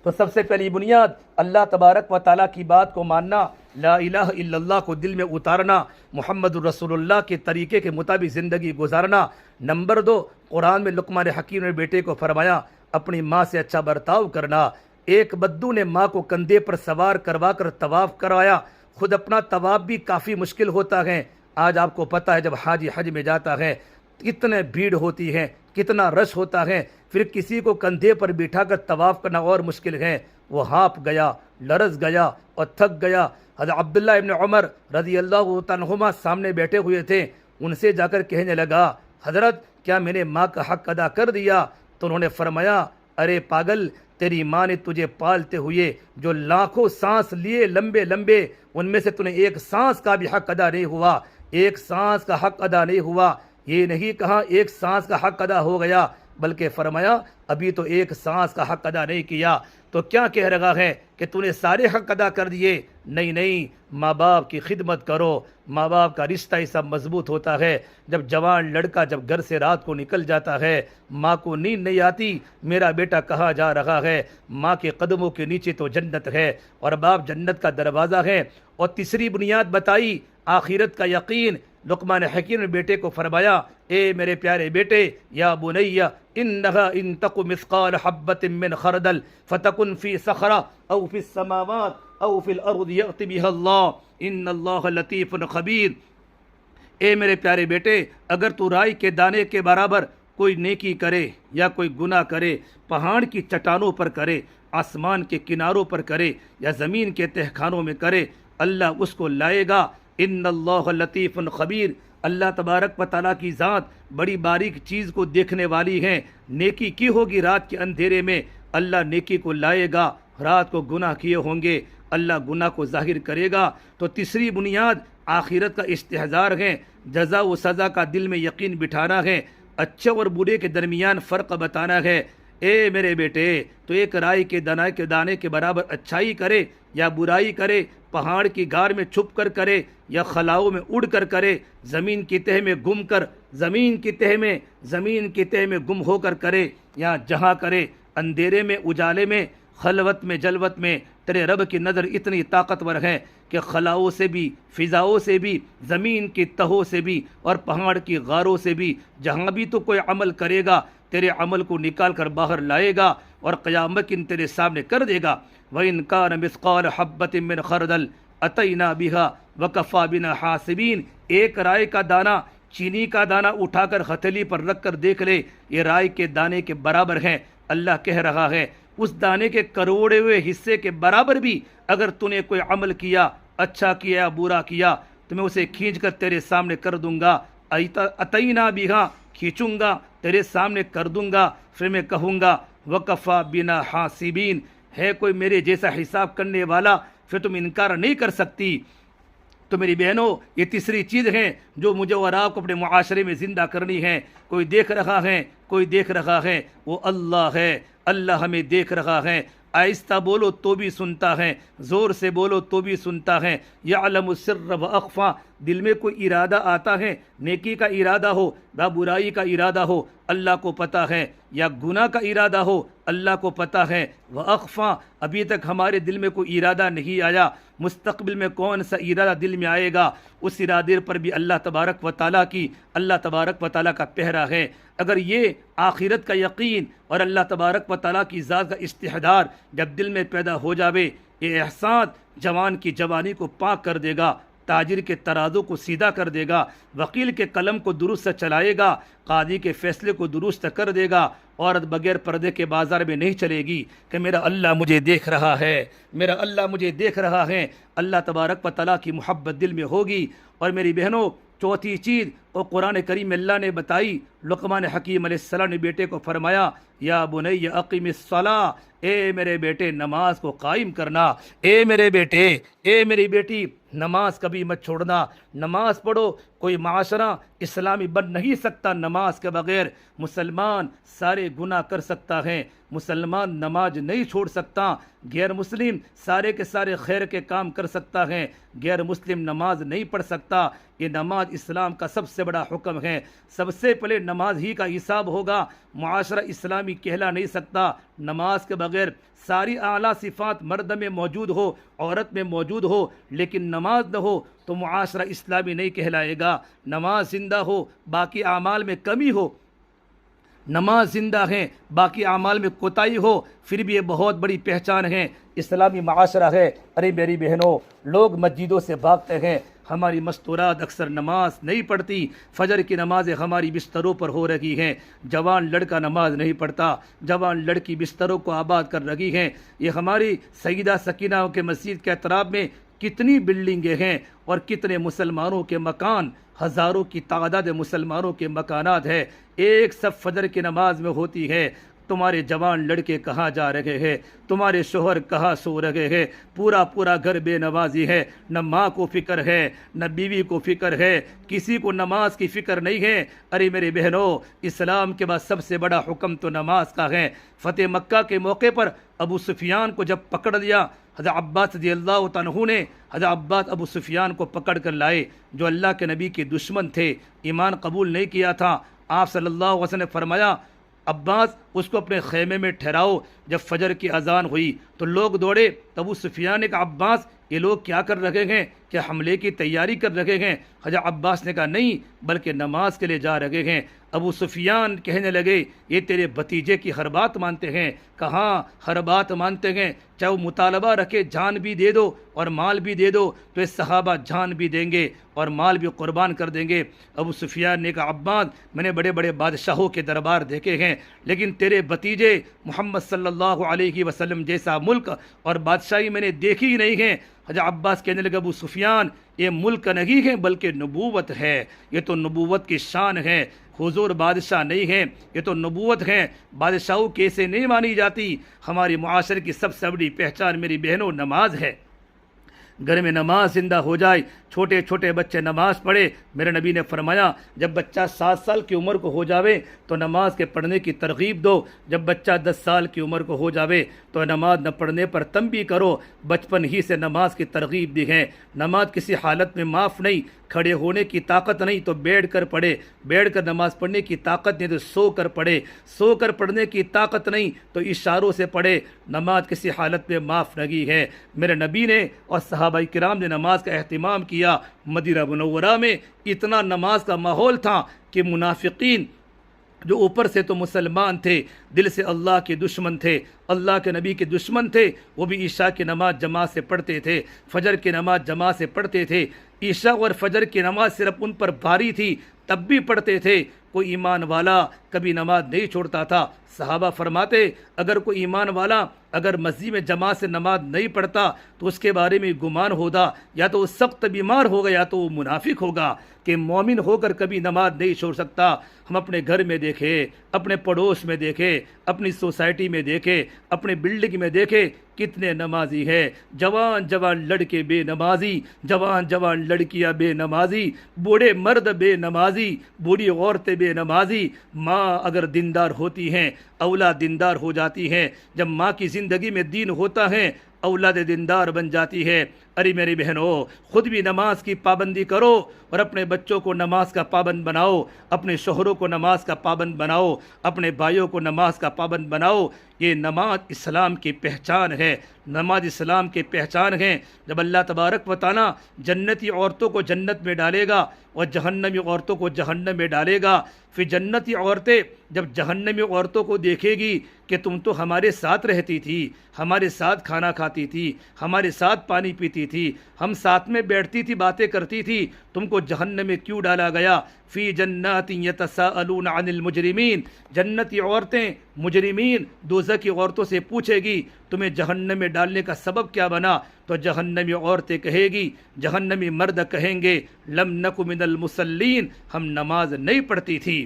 تو سب سے پہلی بنیاد اللہ تبارک و تعالیٰ کی بات کو ماننا، لا الہ الا اللہ کو دل میں اتارنا، محمد الرسول اللہ کے طریقے کے مطابق زندگی گزارنا۔ نمبر 2، قرآن میں لقمان حکیم نے بیٹے کو فرمایا اپنی ماں سے اچھا برتاؤ کرنا۔ ایک بدو نے ماں کو کندھے پر سوار کروا کر طواف کروایا، خود اپنا طواف بھی کافی مشکل ہوتا ہے۔ آج آپ کو پتہ ہے جب حاجی حج میں جاتا ہے کتنے بھیڑ ہوتی ہے، کتنا رش ہوتا ہے، پھر کسی کو کندھے پر بٹھا کر طواف کرنا اور مشکل ہے۔ وہ ہانپ گیا، لرز گیا اور تھک گیا۔ حضرت عبداللہ ابن عمر رضی اللہ تعالیٰ عنہما سامنے بیٹھے ہوئے تھے، ان سے جا کر کہنے لگا حضرت کیا میں نے ماں کا حق ادا کر دیا؟ تو انہوں نے فرمایا ارے پاگل، تیری ماں نے تجھے پالتے ہوئے جو لاکھوں سانس لیے لمبے لمبے، ان میں سے تُنے ایک سانس کا بھی حق ادا نہیں ہوا، ایک سانس کا حق ادا نہیں ہوا۔ یہ نہیں کہا ایک سانس کا حق ادا ہو گیا، بلکہ فرمایا ابھی تو ایک سانس کا حق ادا نہیں کیا۔ تو کیا کہہ رہا ہے کہ تو نے سارے حق ادا کر دیے؟ نہیں نہیں، ماں باپ کی خدمت کرو۔ ماں باپ کا رشتہ ایسا مضبوط ہوتا ہے، جب جوان لڑکا جب گھر سے رات کو نکل جاتا ہے، ماں کو نیند نہیں آتی میرا بیٹا کہاں جا رہا ہے، ماں کے قدموں کے نیچے تو جنت ہے اور باپ جنت کا دروازہ ہے۔ اور تیسری بنیاد بتائی آخرت کا یقین۔ لقمان حکیم نے بیٹے کو فرمایا اے میرے پیارے بیٹے، یا بنی انہا ان تق مثقال حبۃ من خردل فتکن فی صخرہ او فی السماوات او فی الارض یأت بها اللہ ان اللہ لطیف خبیر۔ اے میرے پیارے بیٹے، اگر تو رائی کے دانے کے برابر کوئی نیکی کرے یا کوئی گناہ کرے، پہاڑ کی چٹانوں پر کرے، آسمان کے کناروں پر کرے یا زمین کے تہہ خانوں میں کرے، اللہ اس کو لائے گا۔ ان اللہ لطیف خبیر، اللہ تبارک و تعالیٰ کی ذات بڑی باریک چیز کو دیکھنے والی ہے۔ نیکی کی ہوگی رات کے اندھیرے میں، اللہ نیکی کو لائے گا۔ رات کو گناہ کیے ہوں گے، اللہ گناہ کو ظاہر کرے گا۔ تو تیسری بنیاد آخرت کا استحضار ہے، جزا و سزا کا دل میں یقین بٹھانا ہے، اچھے اور برے کے درمیان فرق بتانا ہے۔ اے میرے بیٹے، تو ایک رائی کے دانے کے برابر اچھائی کرے یا برائی کرے، پہاڑ کی غار میں چھپ کر کرے یا خلاؤں میں اڑ کر کرے، زمین کی تہ میں گم کر، زمین کی تہ میں گم ہو کر کرے، یا جہاں کرے، اندھیرے میں اجالے میں، خلوت میں جلوت میں، تیرے رب کی نظر اتنی طاقتور ہے کہ خلاؤں سے بھی، فضاؤں سے بھی، زمین کی تہوں سے بھی اور پہاڑ کی غاروں سے بھی، جہاں بھی تو کوئی عمل کرے گا تیرے عمل کو نکال کر باہر لائے گا اور قیامت کی تیرے سامنے کر دے گا۔ وَإِن كَانَ مِثْقَالَ حَبَّةٍ مِّنْ خَرْدَلٍ أَتَيْنَا بِهَا وَكَفَىٰ بِنَا حَاسِبِينَ۔ ایک رائے کا دانہ، چینی کا دانہ اٹھا کر ہتھیلی پر رکھ کر دیکھ لے، یہ رائے کے دانے کے برابر ہے۔ اللہ کہہ رہا ہے اس دانے کے کروڑے ہوئے حصے کے برابر بھی اگر تو نے کوئی عمل کیا، اچھا کیا یا برا کیا، تو میں اسے کھینچ کر تیرے سامنے کر دوں گا۔ اتینا بہا، کھینچوں گا تیرے سامنے کر دوں گا، پھر میں کہوں گا وکفا بنا حاسبین، ہے کوئی میرے جیسا حساب کرنے والا، پھر تم انکار نہیں کر سکتی۔ تو میری بہنوں، یہ تیسری چیز ہے جو مجھے اور آپ کو اپنے معاشرے میں زندہ کرنی ہے۔ کوئی دیکھ رہا ہے، کوئی دیکھ رہا ہے، وہ اللہ ہے۔ اللہ ہمیں دیکھ رہا ہے، آہستہ بولو تو بھی سنتا ہے، زور سے بولو تو بھی سنتا ہے۔ یعلم السر و اخفا، دل میں کوئی ارادہ آتا ہے، نیکی کا ارادہ ہو یا برائی کا ارادہ ہو، اللہ کو پتہ ہے، یا گناہ کا ارادہ ہو، اللہ کو پتہ ہے۔ وَأَخْفَى، ابھی تک ہمارے دل میں کوئی ارادہ نہیں آیا، مستقبل میں کون سا ارادہ دل میں آئے گا، اس ارادے پر بھی اللہ تبارک و تعالیٰ کا پہرا ہے۔ اگر یہ آخرت کا یقین اور اللہ تبارک و تعالیٰ کی ذات کا استحضار جب دل میں پیدا ہو جاوے، یہ احسان جوان کی جوانی کو پاک کر دے گا، تاجر کے ترازو کو سیدھا کر دے گا، وکیل کے قلم کو درست چلائے گا، قاضی کے فیصلے کو درست کر دے گا۔ عورت بغیر پردے کے بازار میں نہیں چلے گی کہ میرا اللہ مجھے دیکھ رہا ہے، میرا اللہ مجھے دیکھ رہا ہے۔ اللہ تبارک و تعالیٰ کی محبت دل میں ہوگی۔ اور میری بہنوں، چوتھی چیز اور قرآن کریم میں اللہ نے بتائی، لقمان حکیم علیہ السلام نے بیٹے کو فرمایا یا بنی اقم الصلاۃ، اے میرے بیٹے نماز کو قائم کرنا، اے میرے بیٹے، اے میری بیٹی نماز کبھی مت چھوڑنا، نماز پڑھو۔ کوئی معاشرہ اسلامی بن نہیں سکتا نماز کے بغیر۔ مسلمان سارے گناہ کر سکتا ہے، مسلمان نماز نہیں چھوڑ سکتا۔ غیر مسلم سارے کے سارے خیر کے کام کر سکتا ہے، غیر مسلم نماز نہیں پڑھ سکتا۔ یہ نماز اسلام کا سب سے بڑا حکم ہے۔ سب سے پہلے نماز ہی کا حساب ہوگا۔ معاشرہ اسلامی کہلا نہیں سکتا نماز کے بغیر۔ ساری اعلیٰ صفات مرد میں موجود ہو، عورت میں موجود ہو، لیکن نماز نہ ہو تو معاشرہ اسلامی نہیں کہلائے گا۔ نماز زندہ ہو، باقی اعمال میں کمی ہو، نماز زندہ ہے، باقی اعمال میں کوتاہی ہو، پھر بھی یہ بہت بڑی پہچان ہے، اسلامی معاشرہ ہے۔ ارے میری بہنوں، لوگ مسجدوں سے بھاگتے ہیں، ہماری مستورات اکثر نماز نہیں پڑھتی، فجر کی نمازیں ہماری بستروں پر ہو رہی ہیں، جوان لڑکا نماز نہیں پڑھتا، جوان لڑکی بستروں کو آباد کر رہی ہیں۔ یہ ہماری سیدہ سکینہ کے مسجد کے اطراف میں کتنی بلڈنگیں ہیں اور کتنے مسلمانوں کے مکان، ہزاروں کی تعداد مسلمانوں کے مکانات ہیں، ایک صف فجر کی نماز میں ہوتی ہے۔ تمہارے جوان لڑکے کہاں جا رہے ہیں؟ تمہارے شوہر کہاں سو رہے ہیں؟ پورا پورا گھر بے نمازی ہے، نہ ماں کو فکر ہے، نہ بیوی کو فکر ہے، کسی کو نماز کی فکر نہیں ہے۔ ارے میرے بہنوں، اسلام کے بعد سب سے بڑا حکم تو نماز کا ہے۔ فتح مکہ کے موقع پر ابو سفیان کو جب پکڑ لیا، حضرت عباس رضی اللہ عنہ نے حضرت عباس ابو سفیان کو پکڑ کر لائے، جو اللہ کے نبی کے دشمن تھے، ایمان قبول نہیں کیا تھا۔ آپ صلی اللہ علیہ وسلم نے فرمایا، عباس اس کو اپنے خیمے میں ٹھہراؤ۔ جب فجر کی اذان ہوئی تو لوگ دوڑے، تو ابو سفیان نے کہا، عباس یہ لوگ کیا کر رہے ہیں؟ کیا حملے کی تیاری کر رہے ہیں؟ حضرت عباس نے کہا نہیں، بلکہ نماز کے لیے جا رہے ہیں۔ ابو سفیان کہنے لگے، یہ تیرے بھتیجے کی ہر بات مانتے ہیں؟ کہاں ہر بات مانتے ہیں، چاہے وہ مطالبہ رکھے جان بھی دے دو اور مال بھی دے دو، تو یہ صحابہ جان بھی دیں گے اور مال بھی قربان کر دیں گے۔ ابو سفیان نے کہا، عباس میں نے بڑے بڑے بادشاہوں کے دربار دیکھے ہیں، لیکن تیرے بھتیجے محمد صلی اللہ علیہ وسلم جیسا ملک اور بادشاہی میں نے دیکھی ہی نہیں ہے۔ حضرت عباس کہنے لگے، ابو سفیان یہ ملک نہیں ہے بلکہ نبوت ہے، یہ تو نبوت کی شان ہے، حضور بادشاہ نہیں ہے، یہ تو نبوت ہے، بادشاہوں کیسے نہیں مانی جاتی۔ ہماری معاشرے کی سب سے بڑی پہچان میری بہنوں نماز ہے۔ گھر میں نماز زندہ ہو جائے، چھوٹے چھوٹے بچے نماز پڑھے۔ میرے نبی نے فرمایا، جب بچہ 7 سال کی عمر کو ہو جاوے تو نماز کے پڑھنے کی ترغیب دو، جب بچہ 10 سال کی عمر کو ہو جاوے تو نماز نہ پڑھنے پر تنبیہ کرو۔ بچپن ہی سے نماز کی ترغیب دی ہے۔ نماز کسی حالت میں معاف نہیں، کھڑے ہونے کی طاقت نہیں تو بیٹھ کر پڑھے، بیٹھ کر نماز پڑھنے کی طاقت نہیں تو سو کر پڑھے، سو کر پڑھنے کی طاقت نہیں تو اشاروں سے پڑھے۔ نماز کسی حالت میں معاف نہیں ہے۔ میرے نبی نے اور صحابہ کرام نے نماز کا اہتمام کیا۔ مدینہ منورہ میں اتنا نماز کا ماحول تھا کہ منافقین جو اوپر سے تو مسلمان تھے، دل سے اللہ کے دشمن تھے، اللہ کے نبی کے دشمن تھے، وہ بھی عشاء کی نماز جماعت سے پڑھتے تھے، فجر کی نماز جماعت سے پڑھتے تھے۔ عشاء اور فجر کی نماز صرف ان پر بھاری تھی تب بھی پڑھتے تھے۔ کوئی ایمان والا کبھی نماز نہیں چھوڑتا تھا۔ صحابہ فرماتے، اگر کوئی ایمان والا اگر مسجد میں جماعت سے نماز نہیں پڑھتا تو اس کے بارے میں گمان ہوگا، یا تو وہ سخت بیمار ہوگا یا تو وہ منافق ہوگا، کہ مومن ہو کر کبھی نماز نہیں چھوڑ سکتا۔ ہم اپنے گھر میں دیکھیں، اپنے پڑوس میں دیکھیں، اپنی سوسائٹی میں دیکھیں، اپنے بلڈنگ میں دیکھیں، کتنے نمازی ہیں۔ جوان جوان لڑکے بے نمازی، جوان جوان لڑکیاں بے نمازی، بوڑھے مرد بے نمازی، بوڑھی عورتیں بے نمازی۔ ماں اگر دیندار ہوتی ہیں، اولاد دیندار ہو جاتی ہیں۔ جب ماں کی زندگی میں دین ہوتا ہے، اولاد دیندار بن جاتی ہے۔ ارے میری بہنوں، خود بھی نماز کی پابندی کرو اور اپنے بچوں کو نماز کا پابند بناؤ، اپنے شوہروں کو نماز کا پابند بناؤ، اپنے بھائیوں کو نماز کا پابند بناؤ۔ یہ نماز اسلام کی پہچان ہے، نماز اسلام کی پہچان ہے۔ جب اللہ تبارک و تعالیٰ جنتی عورتوں کو جنت میں ڈالے گا اور جہنمی عورتوں کو جہنم میں ڈالے گا، پھر جنتی عورتیں جب جہنمی عورتوں کو دیکھے گی کہ تم تو ہمارے ساتھ رہتی تھی، ہمارے ساتھ کھانا کھاتی تھی، ہمارے ساتھ پانی پیتی تھی، ہم ساتھ میں بیٹھتی تھی، باتیں کرتی تھی، تم کو جہنم میں کیوں ڈالا گیا؟ فی جنات یتساءلون عن المجرمین، جنتی عورتیں مجرمین دوزخی عورتوں سے پوچھے گی تمہیں جہنم میں ڈالنے کا سبب کیا بنا؟ تو جہنمی عورتیں کہے گی، جہنمی مرد کہیں گے، لم نک من المصلین، ہم نماز نہیں پڑھتی تھی،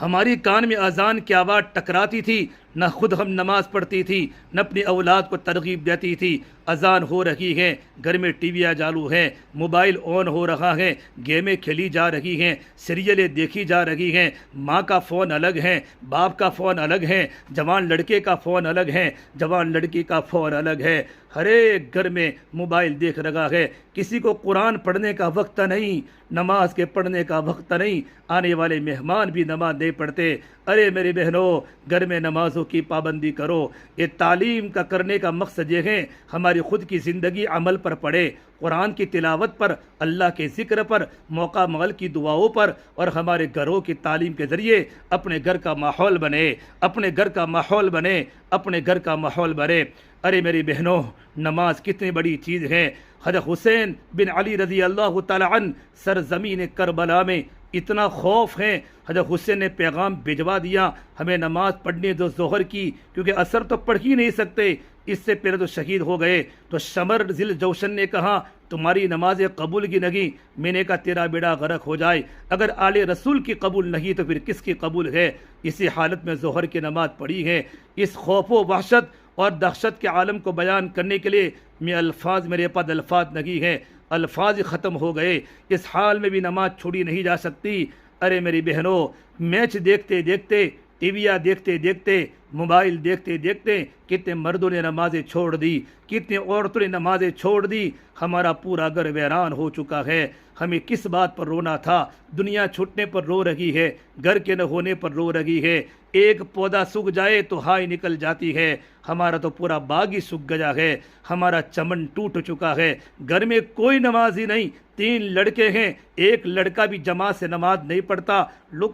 ہماری کان میں اذان کی آواز ٹکراتی تھی، نہ خود ہم نماز پڑھتی تھی، نہ اپنی اولاد کو ترغیب دیتی تھی۔ اذان ہو رہی ہے، گھر میں ٹی ویاں چالو ہیں، موبائل آن ہو رہا ہے، گیمیں کھیلی جا رہی ہیں، سیریلیں دیکھی جا رہی ہیں، ماں کا فون الگ ہے، باپ کا فون الگ ہے، جوان لڑکے کا فون الگ ہے، جوان لڑکی کا فون الگ ہے، ہر ایک گھر میں موبائل دیکھ رہا ہے۔ کسی کو قرآن پڑھنے کا وقت نہیں، نماز کے پڑھنے کا وقت نہیں، آنے والے مہمان بھی نماز نہیں پڑھتے۔ ارے میری بہنوں، گھر میں نمازوں کی پابندی کرو۔ یہ تعلیم کا کرنے کا مقصد یہ ہے ہماری خود کی زندگی عمل پر پڑے، قرآن کی تلاوت پر، اللہ کے ذکر پر، موقع مغل کی دعاؤں پر، اور ہمارے گھروں کی تعلیم کے ذریعے اپنے گھر کا ماحول بنے، اپنے گھر کا ماحول بنے، اپنے گھر کا ماحول بنے۔ ارے میری بہنوں، نماز کتنی بڑی چیز ہے۔ حضرت حسین بن علی رضی اللہ تعالی عنہ سرزمین کربلا میں اتنا خوف ہے، حضرت حسین نے پیغام بھجوا دیا، ہمیں نماز پڑھنے دو ظہر کی، کیونکہ اثر تو پڑھ ہی نہیں سکتے، اس سے پہلے تو شہید ہو گئے۔ تو شمر ذل جوشن نے کہا تمہاری نماز قبول کی نہیں، میں نے کہا تیرا بیڑا غرق ہو جائے، اگر آل رسول کی قبول نہیں تو پھر کس کی قبول ہے؟ اسی حالت میں ظہر کی نماز پڑھی ہے۔ اس خوف و وحشت اور دہشت کے عالم کو بیان کرنے کے لیے میرے پاس الفاظ نہیں ہیں، الفاظ ختم ہو گئے۔ اس حال میں بھی نماز چھوڑی نہیں جا سکتی۔ ارے میری بہنوں، میچ دیکھتے دیکھتے، ٹی ویاں دیکھتے دیکھتے، موبائل دیکھتے دیکھتے کتنے مردوں نے نمازیں چھوڑ دی، کتنی عورتوں نے نمازیں چھوڑ دی۔ ہمارا پورا گھر ویران ہو چکا ہے۔ ہمیں کس بات پر رونا تھا؟ دنیا چھوٹنے پر رو رہی ہے، گھر کے نہ ہونے پر رو رہی ہے۔ ایک پودا سوکھ جائے تو ہائی نکل جاتی ہے۔ ہمارا تو پورا باغ ہی سوکھ گیا ہے، ہمارا چمن ٹوٹ چکا ہے۔ گھر میں کوئی نمازی نہیں، 3 لڑکے ہیں، ایک لڑکا بھی جماعت سے نماز نہیں پڑھتا۔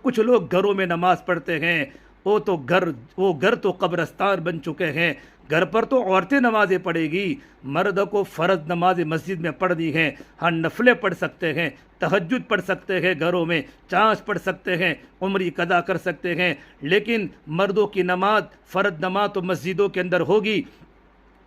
کچھ لوگ گھروں میں نماز پڑھتے ہیں، وہ گھر تو قبرستان بن چکے ہیں۔ گھر پر تو عورتیں نمازیں پڑھے گی، مرد کو فرض نماز مسجد میں پڑھ دی ہیں، ہاں نفلیں پڑھ سکتے ہیں، تہجد پڑھ سکتے ہیں، گھروں میں چانچ پڑھ سکتے ہیں، عمری قضا کر سکتے ہیں، لیکن مردوں کی نماز، فرض نماز تو مسجدوں کے اندر ہوگی۔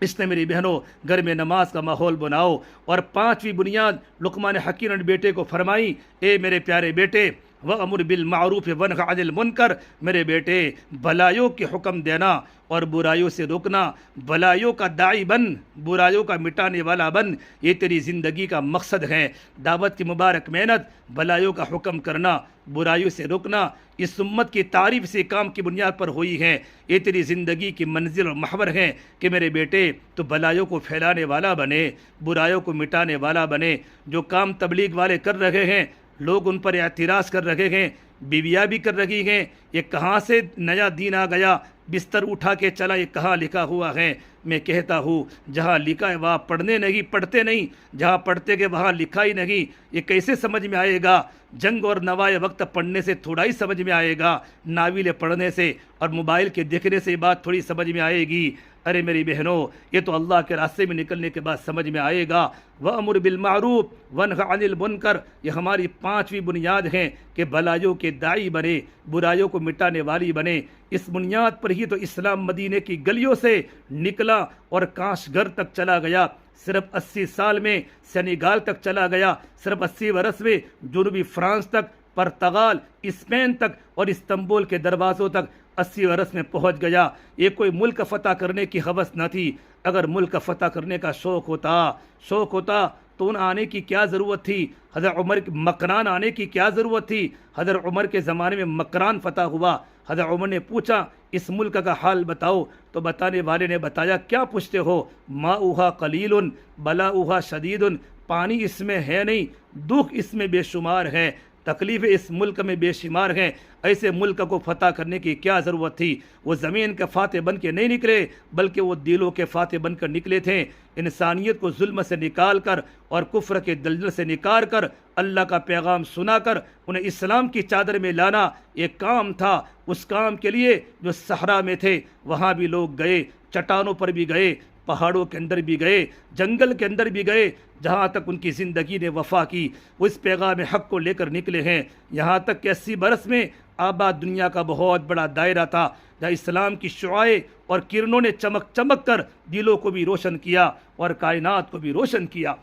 اس نے میری بہنوں گھر میں نماز کا ماحول بناؤ۔ اور 5ویں بنیاد لقمان حکیم نے بیٹے کو فرمائی، اے میرے پیارے بیٹے، وَأَمُرْ بِالْمَعْرُوفِ وَانْهَ عَنِ الْمُنْكَرِ، میرے بیٹے بھلائیوں کے حکم دینا اور برائیوں سے روکنا، بھلائیوں کا داعی بن، برائیوں کا مٹانے والا بن، یہ تیری زندگی کا مقصد ہے۔ دعوت کی مبارک محنت، بھلائیوں کا حکم کرنا، برائیوں سے روکنا، اس امت کی تعریف سے کام کی بنیاد پر ہوئی ہے۔ یہ تیری زندگی کی منزل اور محور ہے کہ میرے بیٹے تو بھلائیوں کو پھیلانے والا بنے، برائیوں کو مٹانے والا بنے۔ جو کام تبلیغ والے کر رہے ہیں، لوگ ان پر اعتراض کر رہے ہیں، بیویاں بھی کر رہی ہیں، یہ کہاں سے نیا دین آ گیا، بستر اٹھا کے چلا، یہ کہاں لکھا ہوا ہے؟ میں کہتا ہوں جہاں لکھا ہے وہاں پڑھتے نہیں، جہاں پڑھتے گئے وہاں لکھا ہی نہیں۔ یہ کیسے سمجھ میں آئے گا؟ جنگ اور نوائے وقت پڑھنے سے تھوڑا ہی سمجھ میں آئے گا، ناولیں پڑھنے سے اور موبائل کے دیکھنے سے یہ بات تھوڑی سمجھ میں آئے گی۔ ارے میری بہنوں، یہ تو اللہ کے راستے میں نکلنے کے بعد سمجھ میں آئے گا۔ وَأَمُرْ بِالْمَعْرُوفِ وَانْهَ عَنِ الْمُنْكَرِ، یہ ہماری 5ویں بنیاد ہیں کہ بھلائیوں کے داعی بنے، برائیوں کو مٹانے والی بنے۔ اس بنیاد پر ہی تو اسلام مدینے کی گلیوں سے نکلا اور کاش گھر تک چلا گیا۔ صرف 80 سال میں سینیگال تک چلا گیا، صرف 80 برس میں جنوبی فرانس تک، پرتگال، اسپین تک اور استنبول کے دروازوں تک 80 برس میں پہنچ گیا۔ یہ کوئی ملک فتح کرنے کی ہوس نہ تھی۔ اگر ملک فتح کرنے کا شوق ہوتا تو ان آنے کی کیا ضرورت تھی؟ حضرت عمر مکران آنے کی کیا ضرورت تھی؟ حضرت عمر کے زمانے میں مکران فتح ہوا۔ حضرت عمر نے پوچھا اس ملک کا حال بتاؤ، تو بتانے والے نے بتایا کیا پوچھتے ہو؟ ماؤہا قلیل بلاؤہا شدید، پانی اس میں ہے نہیں، دکھ اس میں بے شمار ہے، تکلیفیں اس ملک میں بے شمار ہیں۔ ایسے ملک کو فتح کرنے کی کیا ضرورت تھی؟ وہ زمین کے فاتح بن کے نہیں نکلے، بلکہ وہ دلوں کے فاتح بن کر نکلے تھے۔ انسانیت کو ظلم سے نکال کر اور کفر کے دلدل سے نکال کر اللہ کا پیغام سنا کر انہیں اسلام کی چادر میں لانا ایک کام تھا۔ اس کام کے لیے جو صحرا میں تھے وہاں بھی لوگ گئے، چٹانوں پر بھی گئے، پہاڑوں کے اندر بھی گئے، جنگل کے اندر بھی گئے، جہاں تک ان کی زندگی نے وفا کی وہ اس پیغام حق کو لے کر نکلے ہیں۔ یہاں تک کہ 80 برس میں آباد دنیا کا بہت بڑا دائرہ تھا، جہاں اسلام کی شعاعیں اور کرنوں نے چمک کر دلوں کو بھی روشن کیا اور کائنات کو بھی روشن کیا۔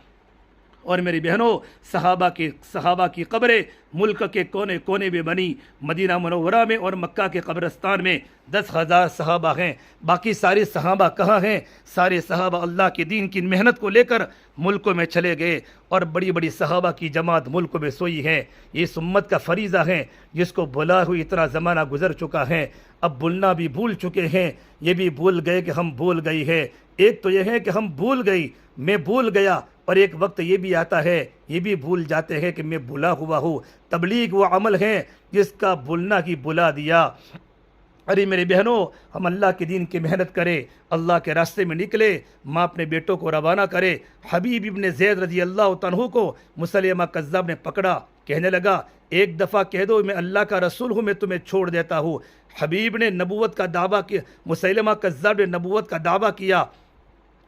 اور میری بہنوں، صحابہ کی قبریں ملک کے کونے کونے میں بنی۔ مدینہ منورہ میں اور مکہ کے قبرستان میں 10,000 صحابہ ہیں۔ باقی سارے صحابہ کہاں ہیں؟ سارے صحابہ اللہ کے دین کی محنت کو لے کر ملکوں میں چلے گئے، اور بڑی بڑی صحابہ کی جماعت ملکوں میں سوئی ہے۔ یہ اس امت کا فریضہ ہے جس کو بھلا ہوئی اتنا زمانہ گزر چکا ہے، اب بھولنا بھی بھول چکے ہیں، یہ بھی بھول گئے کہ ہم بھول گئی ہے۔ ایک تو یہ ہے کہ ہم بھول گئی، میں بھول گیا، اور ایک وقت یہ بھی آتا ہے، یہ بھی بھول جاتے ہیں کہ میں بھلا ہوا ہوں۔ تبلیغ وہ عمل ہے جس کا بھولنا ہی بھلا دیا۔ ارے میرے بہنوں، ہم اللہ کے دین کی محنت کریں، اللہ کے راستے میں نکلے، ماں اپنے بیٹوں کو روانہ کرے۔ حبیب ابن زید رضی اللہ عنہ کو مسیلمہ کذاب نے پکڑا، کہنے لگا ایک دفعہ کہہ دو میں اللہ کا رسول ہوں، میں تمہیں چھوڑ دیتا ہوں۔ حبیب نے نبوت کا دعویٰ کیا، مسیلمہ کذاب نے نبوت کا دعویٰ کیا۔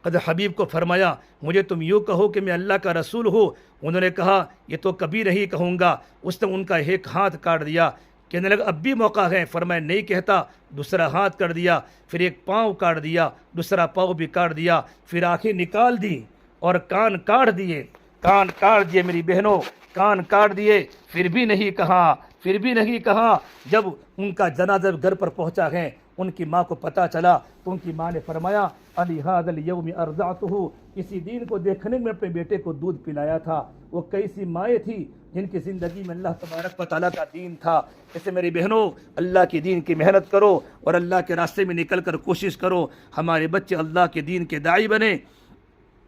حضرت حبیب کو فرمایا مجھے تم یوں کہو کہ میں اللہ کا رسول ہوں۔ انہوں نے کہا یہ تو کبھی نہیں کہوں گا۔ اس نے ان کا ایک ہاتھ کاٹ دیا، کہنے لگا اب بھی موقع ہے، فرمایا نہیں کہتا۔ دوسرا ہاتھ کر دیا، پھر ایک پاؤں کاٹ دیا، دوسرا پاؤں بھی کاٹ دیا، پھر آنکھیں نکال دی اور کان کاٹ دیے، کان کاٹ دیے میری بہنوں، کان کاٹ دیے، پھر بھی نہیں کہا، پھر بھی نہیں کہا۔ جب ان کا جنازہ گھر پر پہنچا ہے، ان کی ماں کو پتہ چلا تو ان کی ماں نے فرمایا علی ھذا الیوم ارضعتہ، اسی دن کو دیکھنے میں اپنے بیٹے کو دودھ پلایا تھا۔ وہ کیسی مائیں تھی جن کی زندگی میں اللہ تبارک و تعالیٰ کا دین تھا۔ اسے میری بہنوں اللہ کے دین کی محنت کرو اور اللہ کے راستے میں نکل کر کوشش کرو ہمارے بچے اللہ کے دین کے داعی بنے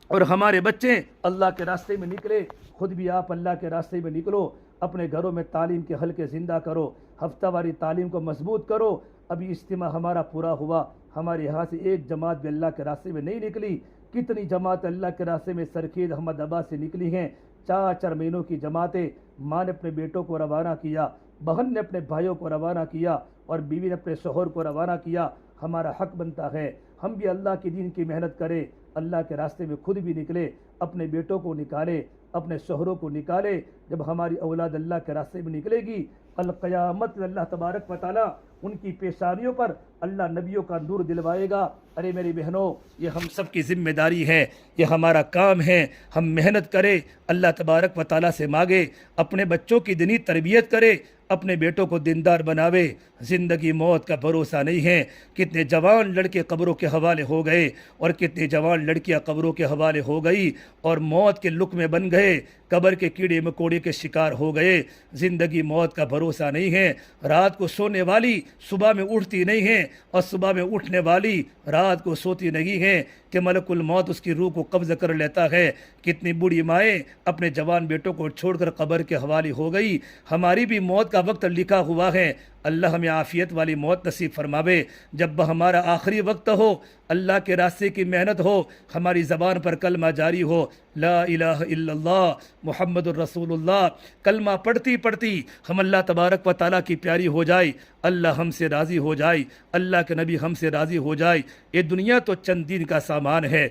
اور ہمارے بچے اللہ کے راستے میں نکلے۔ خود بھی آپ اللہ کے راستے میں نکلو، اپنے گھروں میں تعلیم کے حلقے زندہ کرو، ہفتہ واری تعلیم کو مضبوط کرو۔ ابھی اجتماع ہمارا پورا ہوا، ہمارے یہاں سے ایک جماعت بھی اللہ کے راستے میں نہیں نکلی۔ کتنی جماعت اللہ کے راستے میں سرکھیز احمد آباد سے نکلی ہیں، 4 مہینوں کی جماعتیں۔ ماں نے اپنے بیٹوں کو روانہ کیا، بہن نے اپنے بھائیوں کو روانہ کیا اور بیوی نے اپنے شوہر کو روانہ کیا۔ ہمارا حق بنتا ہے ہم بھی اللہ کے دین کی محنت کریں، اللہ کے راستے میں خود بھی نکلے، اپنے بیٹوں کو نکالے، اپنے شوہروں کو نکالے۔ جب ہماری اولاد اللہ کے راستے میں نکلے گی، القیامت میں اللہ تبارک و تعالیٰ ان کی پیشانیوں پر اللہ نبیوں کا نور دلوائے گا۔ ارے میری بہنوں، یہ ہم سب کی ذمہ داری ہے، یہ ہمارا کام ہے، ہم محنت کریں، اللہ تبارک و تعالیٰ سے مانگے، اپنے بچوں کی دینی تربیت کرے، اپنے بیٹوں کو دیندار بناوے۔ زندگی موت کا بھروسہ نہیں ہے۔ کتنے جوان لڑکے قبروں کے حوالے ہو گئے اور کتنے جوان لڑکیاں قبروں کے حوالے ہو گئی اور موت کے لقمے بن گئے، قبر کے کیڑے مکوڑے کے شکار ہو گئے۔ زندگی موت کا بھروسہ نہیں ہے۔ رات کو سونے والی صبح میں اٹھتی نہیں ہے اور صبح میں اٹھنے والی رات کو سوتی نہیں ہے کہ ملک الموت اس کی روح کو قبض کر لیتا ہے۔ کتنی بوڑھی مائیں اپنے جوان بیٹوں کو چھوڑ کر قبر کے حوالے ہو گئی۔ ہماری بھی موت کا وقت لکھا ہوا ہے۔ اللہ ہمیں عافیت والی موت نصیب فرماوے۔ جب ہمارا آخری وقت ہو، اللہ کے راستے کی محنت ہو، ہماری زبان پر کلمہ جاری ہو، لا الہ الا اللہ محمد الرسول اللہ، کلمہ پڑھتی پڑھتی ہم اللہ تبارک و تعالیٰ کی پیاری ہو جائے، اللہ ہم سے راضی ہو جائے، اللہ کے نبی ہم سے راضی ہو جائے۔ یہ دنیا تو چند دن کا سامان ہے۔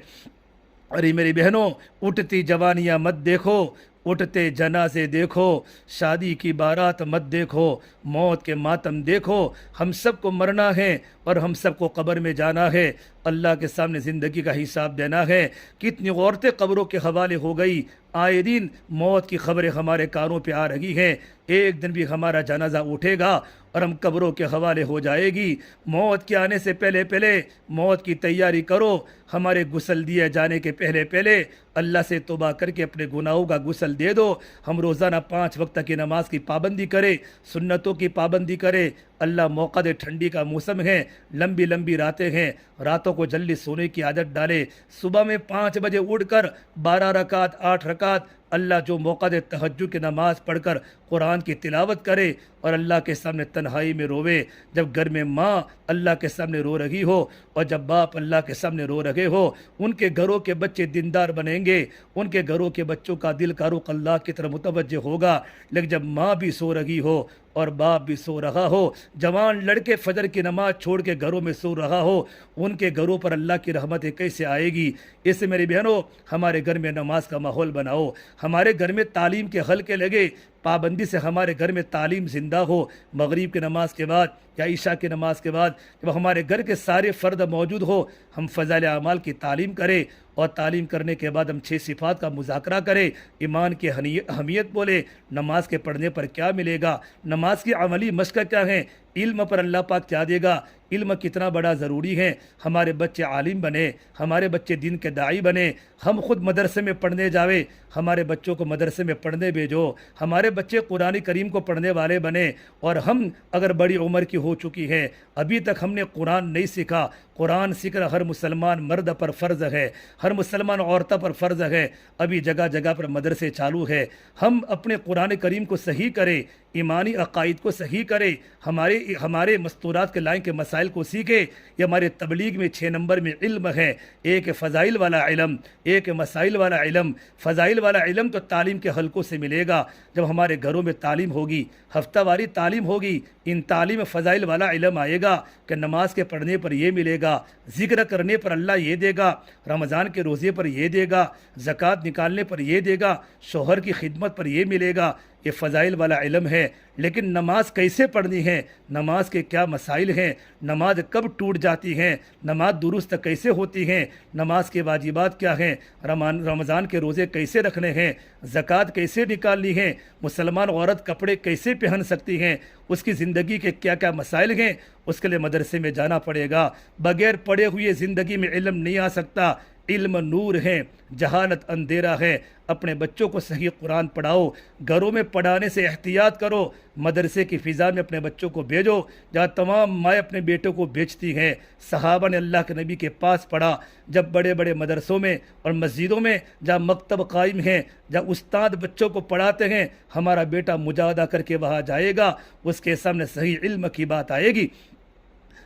ارے میری بہنوں، اٹھتی جوانیاں مت دیکھو، اٹھتے جنازے دیکھو، شادی کی بارات مت دیکھو، موت کے ماتم دیکھو۔ ہم سب کو مرنا ہے اور ہم سب کو قبر میں جانا ہے، اللہ کے سامنے زندگی کا حساب دینا ہے۔ کتنی عورتیں قبروں کے حوالے ہو گئی، آئے دن موت کی خبریں ہمارے کانوں پہ آ رہی ہیں۔ ایک دن بھی ہمارا جنازہ اٹھے گا اور ہم قبروں کے حوالے ہو جائے گی۔ موت کے آنے سے پہلے پہلے موت کی تیاری کرو۔ ہمارے غسل دیے جانے کے پہلے پہلے اللہ سے توبہ کر کے اپنے گناہوں کا غسل دے دو۔ ہم روزانہ 5 وقت کی نماز کی پابندی کریں، سنتوں کی پابندی کریں۔ اللہ موقع دے، ٹھنڈی کا موسم ہے، لمبی لمبی راتیں ہیں، راتوں کو جلدی سونے کی عادت ڈالے۔ صبح میں 5 بجے اٹھ کر 12 رکعت 8 رکعت اللہ جو موقع دے تہجد کی نماز پڑھ کر قرآن کی تلاوت کرے اور اللہ کے سامنے تنہائی میں روے۔ جب گھر میں ماں اللہ کے سامنے رو رہی ہو اور جب باپ اللہ کے سامنے رو رہے ہو، ان کے گھروں کے بچے دیندار بنیں گے، ان کے گھروں کے بچوں کا دل کا رخ اللہ کی طرف متوجہ ہوگا۔ لیکن جب ماں بھی سو رہی ہو اور باپ بھی سو رہا ہو، جوان لڑکے فجر کی نماز چھوڑ کے گھروں میں سو رہا ہو، ان کے گھروں پر اللہ کی رحمتیں کیسے آئے گی؟ اس سے میری بہنوں، ہمارے گھر میں نماز کا ماحول بناؤ، ہمارے گھر میں تعلیم کے حلقے لگے، پابندی سے ہمارے گھر میں تعلیم زندہ ہو۔ مغرب کی نماز کے بعد یا عشاء کی نماز کے بعد جب ہمارے گھر کے سارے فرد موجود ہو، ہم فضائل اعمال کی تعلیم کریں اور تعلیم کرنے کے بعد ہم 6 صفات کا مذاکرہ کریں، ایمان کی اہمیت بولے، نماز کے پڑھنے پر کیا ملے گا، نماز کی عملی مشق کیا ہے، علم پر اللہ پاک کیا دے گا، علم کتنا بڑا ضروری ہے۔ ہمارے بچے عالم بنے، ہمارے بچے دین کے داعی بنے، ہم خود مدرسے میں پڑھنے جاوے، ہمارے بچوں کو مدرسے میں پڑھنے بھیجو، ہمارے بچے قرآن کریم کو پڑھنے والے بنے۔ اور ہم اگر بڑی عمر کی ہو چکی ہے، ابھی تک ہم نے قرآن نہیں سیکھا، قرآن سیکھنا ہر مسلمان مرد پر فرض ہے، ہر مسلمان عورتوں پر فرض ہے۔ ابھی جگہ جگہ پر مدرسے چالو ہے۔ ہم اپنے قرآن کریم کو صحیح کریں، ایمانی عقائد کو صحیح کریں، ہمارے مستورات کے لائن کے مسائل کو سیکھیں۔ یہ ہمارے تبلیغ میں 6 نمبر میں علم ہے، ایک فضائل والا علم، ایک مسائل والا علم۔ فضائل والا علم تو تعلیم کے حلقوں سے ملے گا۔ جب ہمارے گھروں میں تعلیم ہوگی، ہفتہ واری تعلیم ہوگی، ان تعلیم فضائل والا علم آئے گا کہ نماز کے پڑھنے پر یہ ملے گا، ذکر کرنے پر اللہ یہ دے گا، رمضان کے روزے پر یہ دے گا، زکوٰۃ نکالنے پر یہ دے گا، شوہر کی خدمت پر یہ ملے گا۔ یہ فضائل والا علم ہے۔ لیکن نماز کیسے پڑھنی ہے، نماز کے کیا مسائل ہیں، نماز کب ٹوٹ جاتی ہیں، نماز درست کیسے ہوتی ہیں، نماز کے واجبات کیا ہیں، رمضان کے روزے کیسے رکھنے ہیں، زکوٰۃ کیسے نکالنی ہے، مسلمان عورت کپڑے کیسے پہن سکتی ہیں، اس کی زندگی کے کیا کیا مسائل ہیں، اس کے لیے مدرسے میں جانا پڑے گا۔ بغیر پڑھے ہوئے زندگی میں علم نہیں آ سکتا۔ علم نور ہے، جہالت اندھیرا ہے۔ اپنے بچوں کو صحیح قرآن پڑھاؤ، گھروں میں پڑھانے سے احتیاط کرو، مدرسے کی فضا میں اپنے بچوں کو بھیجو جہاں تمام مائیں اپنے بیٹوں کو بیچتی ہیں۔ صحابہ نے اللہ کے نبی کے پاس پڑھا، جب بڑے بڑے مدرسوں میں اور مسجدوں میں جہاں مکتب قائم ہیں، جہاں استاد بچوں کو پڑھاتے ہیں، ہمارا بیٹا مجاہدہ کر کے وہاں جائے گا، اس کے سامنے صحیح علم کی بات آئے گی۔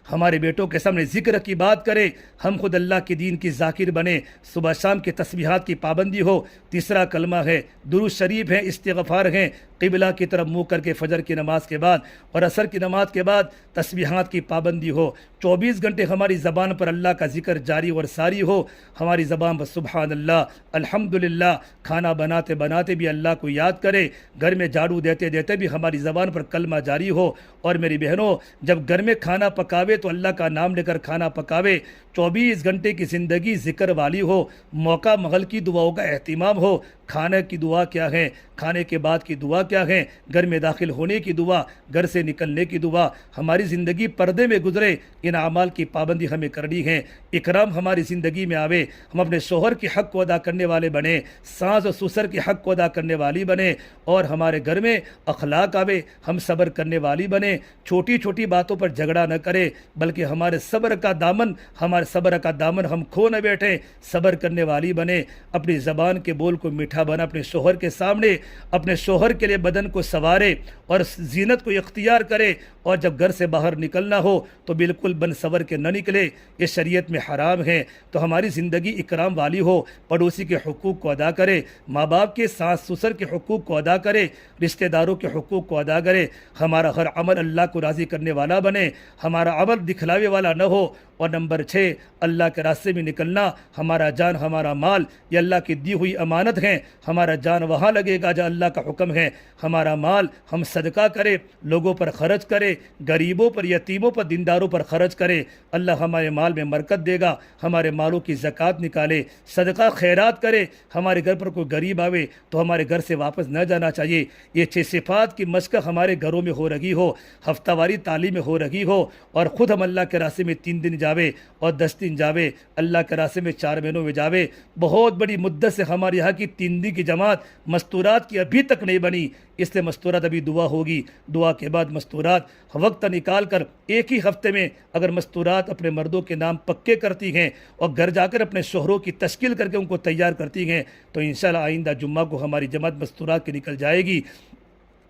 ہمارے بیٹوں کے سامنے ذکر کی بات کریں، ہم خود اللہ کے دین کی ذاکر بنیں، صبح شام کی تسبیحات کی پابندی ہو۔ تیسرا کلمہ ہے، درود شریف ہے، استغفار ہیں، قبلہ کی طرف منہ کر کے فجر کی نماز کے بعد اور عصر کی نماز کے بعد تسبیحات کی پابندی ہو۔ 24 گھنٹے ہماری زبان پر اللہ کا ذکر جاری اور ساری ہو۔ ہماری زبان پر سبحان اللہ، الحمدللہ، کھانا بناتے بناتے بھی اللہ کو یاد کرے، گھر میں جھاڑو دیتے دیتے بھی ہماری زبان پر کلمہ جاری ہو۔ اور میری بہنوں، جب گھر میں کھانا پکاوے تو اللہ کا نام لے کر کھانا پکاوے۔ 24 گھنٹے کی زندگی ذکر والی ہو، موقع مغل کی دعاؤں کا اہتمام ہو۔ کھانے کی دعا کیا ہے، کھانے کے بعد کی دعا کیا ہے، گھر میں داخل ہونے کی دعا، گھر سے نکلنے کی دعا۔ ہماری زندگی پردے میں گزرے، ان اعمال کی پابندی ہمیں کرنی ہے۔ اکرام ہماری زندگی میں آوے، ہم اپنے شوہر کے حق کو ادا کرنے والے بنیں، ساس و سسر کے حق کو ادا کرنے والی بنیں، اور ہمارے گھر میں اخلاق آوے، ہم صبر کرنے والی بنیں، چھوٹی چھوٹی باتوں پر جھگڑا نہ کریں، بلکہ ہمارے صبر کا دامن ہم کھو نہ بیٹھیں، صبر کرنے والی بنیں، اپنی زبان کے بول کو میٹھا بنا، اپنے شوہر کے سامنے اپنے شوہر کے لیے بدن کو سنوارے اور زینت کو اختیار کرے، اور جب گھر سے باہر نکلنا ہو تو بالکل بن سور کے نہ نکلے، یہ شریعت میں حرام ہے۔ تو ہماری زندگی اکرام والی ہو، پڑوسی کے حقوق کو ادا کرے، ماں باپ کے، ساس سسر کے حقوق کو ادا کرے، رشتہ داروں کے حقوق کو ادا کرے، ہمارا ہر عمل اللہ کو راضی کرنے والا بنے، ہمارا عمل دکھلاوے والا نہ ہو۔ اور نمبر 6، اللہ کے راستے میں نکلنا، ہمارا جان ہمارا مال یہ اللہ کی دی ہوئی امانت ہیں، ہمارا جان وہاں لگے گا جہاں اللہ کا حکم ہے۔ ہمارا مال ہم صدقہ کرے، لوگوں پر خرچ کرے، غریبوں پر، یتیموں پر، دینداروں پر خرچ کرے، اللہ ہمارے مال میں برکت دے گا۔ ہمارے مالوں کی زکوٰۃ نکالے، صدقہ خیرات کرے، ہمارے گھر پر کوئی غریب آوے تو ہمارے گھر سے واپس نہ جانا چاہیے۔ یہ 6 صفات کی مشق ہمارے گھروں میں ہو رہی ہو، ہفتہ واری تعلیم میں ہو رہی ہو، اور خود ہم اللہ کے راستے میں 3 دن جاوے اور 10 دن جاوے، اللہ کے راستے میں 4 مہینوں میں جاوے۔ بہت بڑی مدت سے ہمارے یہاں کی 3 دن کی جماعت مستورات کی ابھی تک نہیں بنی، اس لیے مستورات ابھی دعا ہوگی، دعا کے بعد مستورات وقت نکال کر ایک ہی ہفتے میں اگر مستورات اپنے مردوں کے نام پکے کرتی ہیں اور گھر جا کر اپنے شوہروں کی تشکیل کر کے ان کو تیار کرتی ہیں تو انشاءاللہ آئندہ جمعہ کو ہماری جماعت مستورات کی نکل جائے گی۔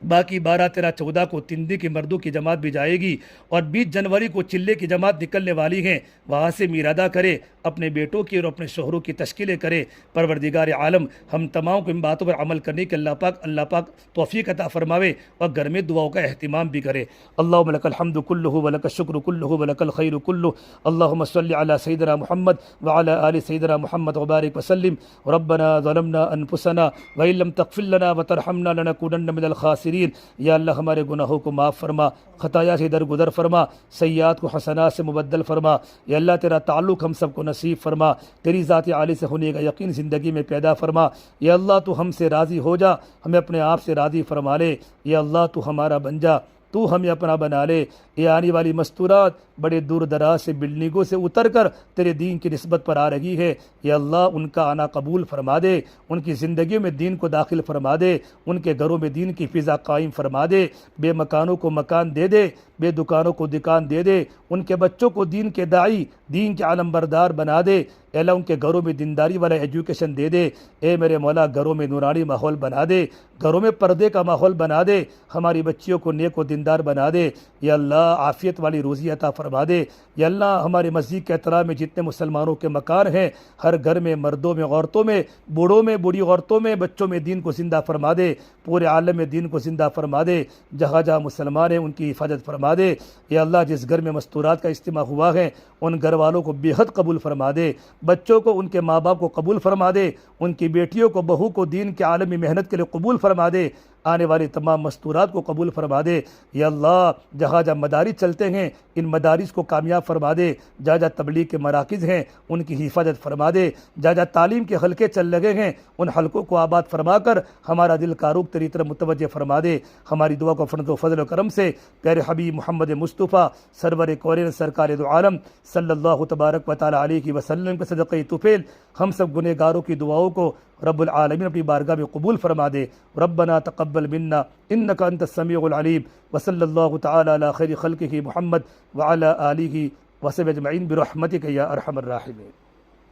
باقی 12، 13، 14 کو 3 دن کی مردوں کی جماعت بھی جائے گی، اور 20 جنوری کو چلے کی جماعت نکلنے والی ہیں، وہاں سے میرادہ کرے، اپنے بیٹوں کی اور اپنے شوہروں کی تشکیلیں کرے۔ پروردگار عالم ہم تمام کو ان باتوں پر عمل کرنے کے اللہ پاک توفیق عطا فرماوے، اور گھر میں دعاؤں کا اہتمام بھی کرے۔ اللہم لک الحمد کلہ ولک الشکر کلہ ولک الخیر کلہ، اللہم صلی علی سیدنا محمد وعلی آل سیدنا محمد وبارک وسلم۔ ربنا ظلمنا انفسنا وان لم تغفر لنا وترحمنا لنکونن من الخاسرین۔ یا اللہ ہمارے گناہوں کو معاف فرما، خطایا سے درگزر فرما، سیئات کو حسنات سے مبدل فرما۔ یا اللہ تیرا تعلق ہم سب کو نصیب فرما، تیری ذات عالی سے ہونے کا یقین زندگی میں پیدا فرما۔ یا اللہ تو ہم سے راضی ہو جا، ہمیں اپنے آپ سے راضی فرما لے۔ یا اللہ تو ہمارا بن جا، تو ہمیں اپنا بنا لے۔ یہ آنے والی مستورات بڑے دور دراز سے بلڈنگوں سے اتر کر تیرے دین کی نسبت پر آ رہی ہے، یا اللہ ان کا آنا قبول فرما دے، ان کی زندگیوں میں دین کو داخل فرما دے، ان کے گھروں میں دین کی فضا قائم فرما دے، بے مکانوں کو مکان دے دے، بے دکانوں کو دکان دے دے، ان کے بچوں کو دین کے داعی، دین کے علم بردار بنا دے، اے اللہ ان کے گھروں میں دینداری والا ایجوکیشن دے دے، اے میرے مولا گھروں میں نورانی ماحول بنا دے، گھروں میں پردے کا ماحول بنا دے، ہماری بچیوں کو نیک و دیندار بنا دے، یا اللہ عافیت والی روزی عطا فرما دے، یا اللہ ہمارے مسجد کے اطراف میں جتنے مسلمانوں کے مکان ہیں ہر گھر میں مردوں میں عورتوں میں بوڑھوں میں بوڑھی عورتوں میں بچوں میں دین کو زندہ فرما دے، پورے عالم میں دین کو زندہ فرما دے، جہاں جہاں مسلمان ہیں ان کی حفاظت فرما دے، یا اللہ جس گھر میں مستورات کا اجتماع ہوا ہے ان گھر والوں کو بے حد قبول فرما دے، بچوں کو ان کے ماں باپ کو قبول فرما دے، ان کی بیٹیوں کو بہو کو دین کے عالمی محنت کے لیے قبول فرما دے، آنے والی تمام مستورات کو قبول فرما دے، یا اللہ جہاں جہاں مدارس چلتے ہیں ان مدارس کو کامیاب فرما دے، جہاں جہاں تبلیغ کے مراکز ہیں ان کی حفاظت فرما دے، جہاں جہاں تعلیم کے حلقے چل لگے ہیں ان حلقوں کو آباد فرما کر ہمارا دل کاروک تیری طرف متوجہ فرما دے۔ ہماری دعا کو فضل و کرم سے پیارے حبیب محمد مصطفیٰ سرور کونین سرکار دو عالم صلی اللہ تبارک و تعالی علیہ وسلم کے صدقہ طفیل ہم سب گنہگاروں کی دعاؤں کو رب العالمین اپنی بارگاہ میں قبول فرما دے۔ ربنا تقبل منا انک انت السمیع العلیم، وصلی اللہ تعالی علی خیر خلقہ محمد وعلی آلہ وصحبہ اجمعین برحمتک یا ارحم الراحمین۔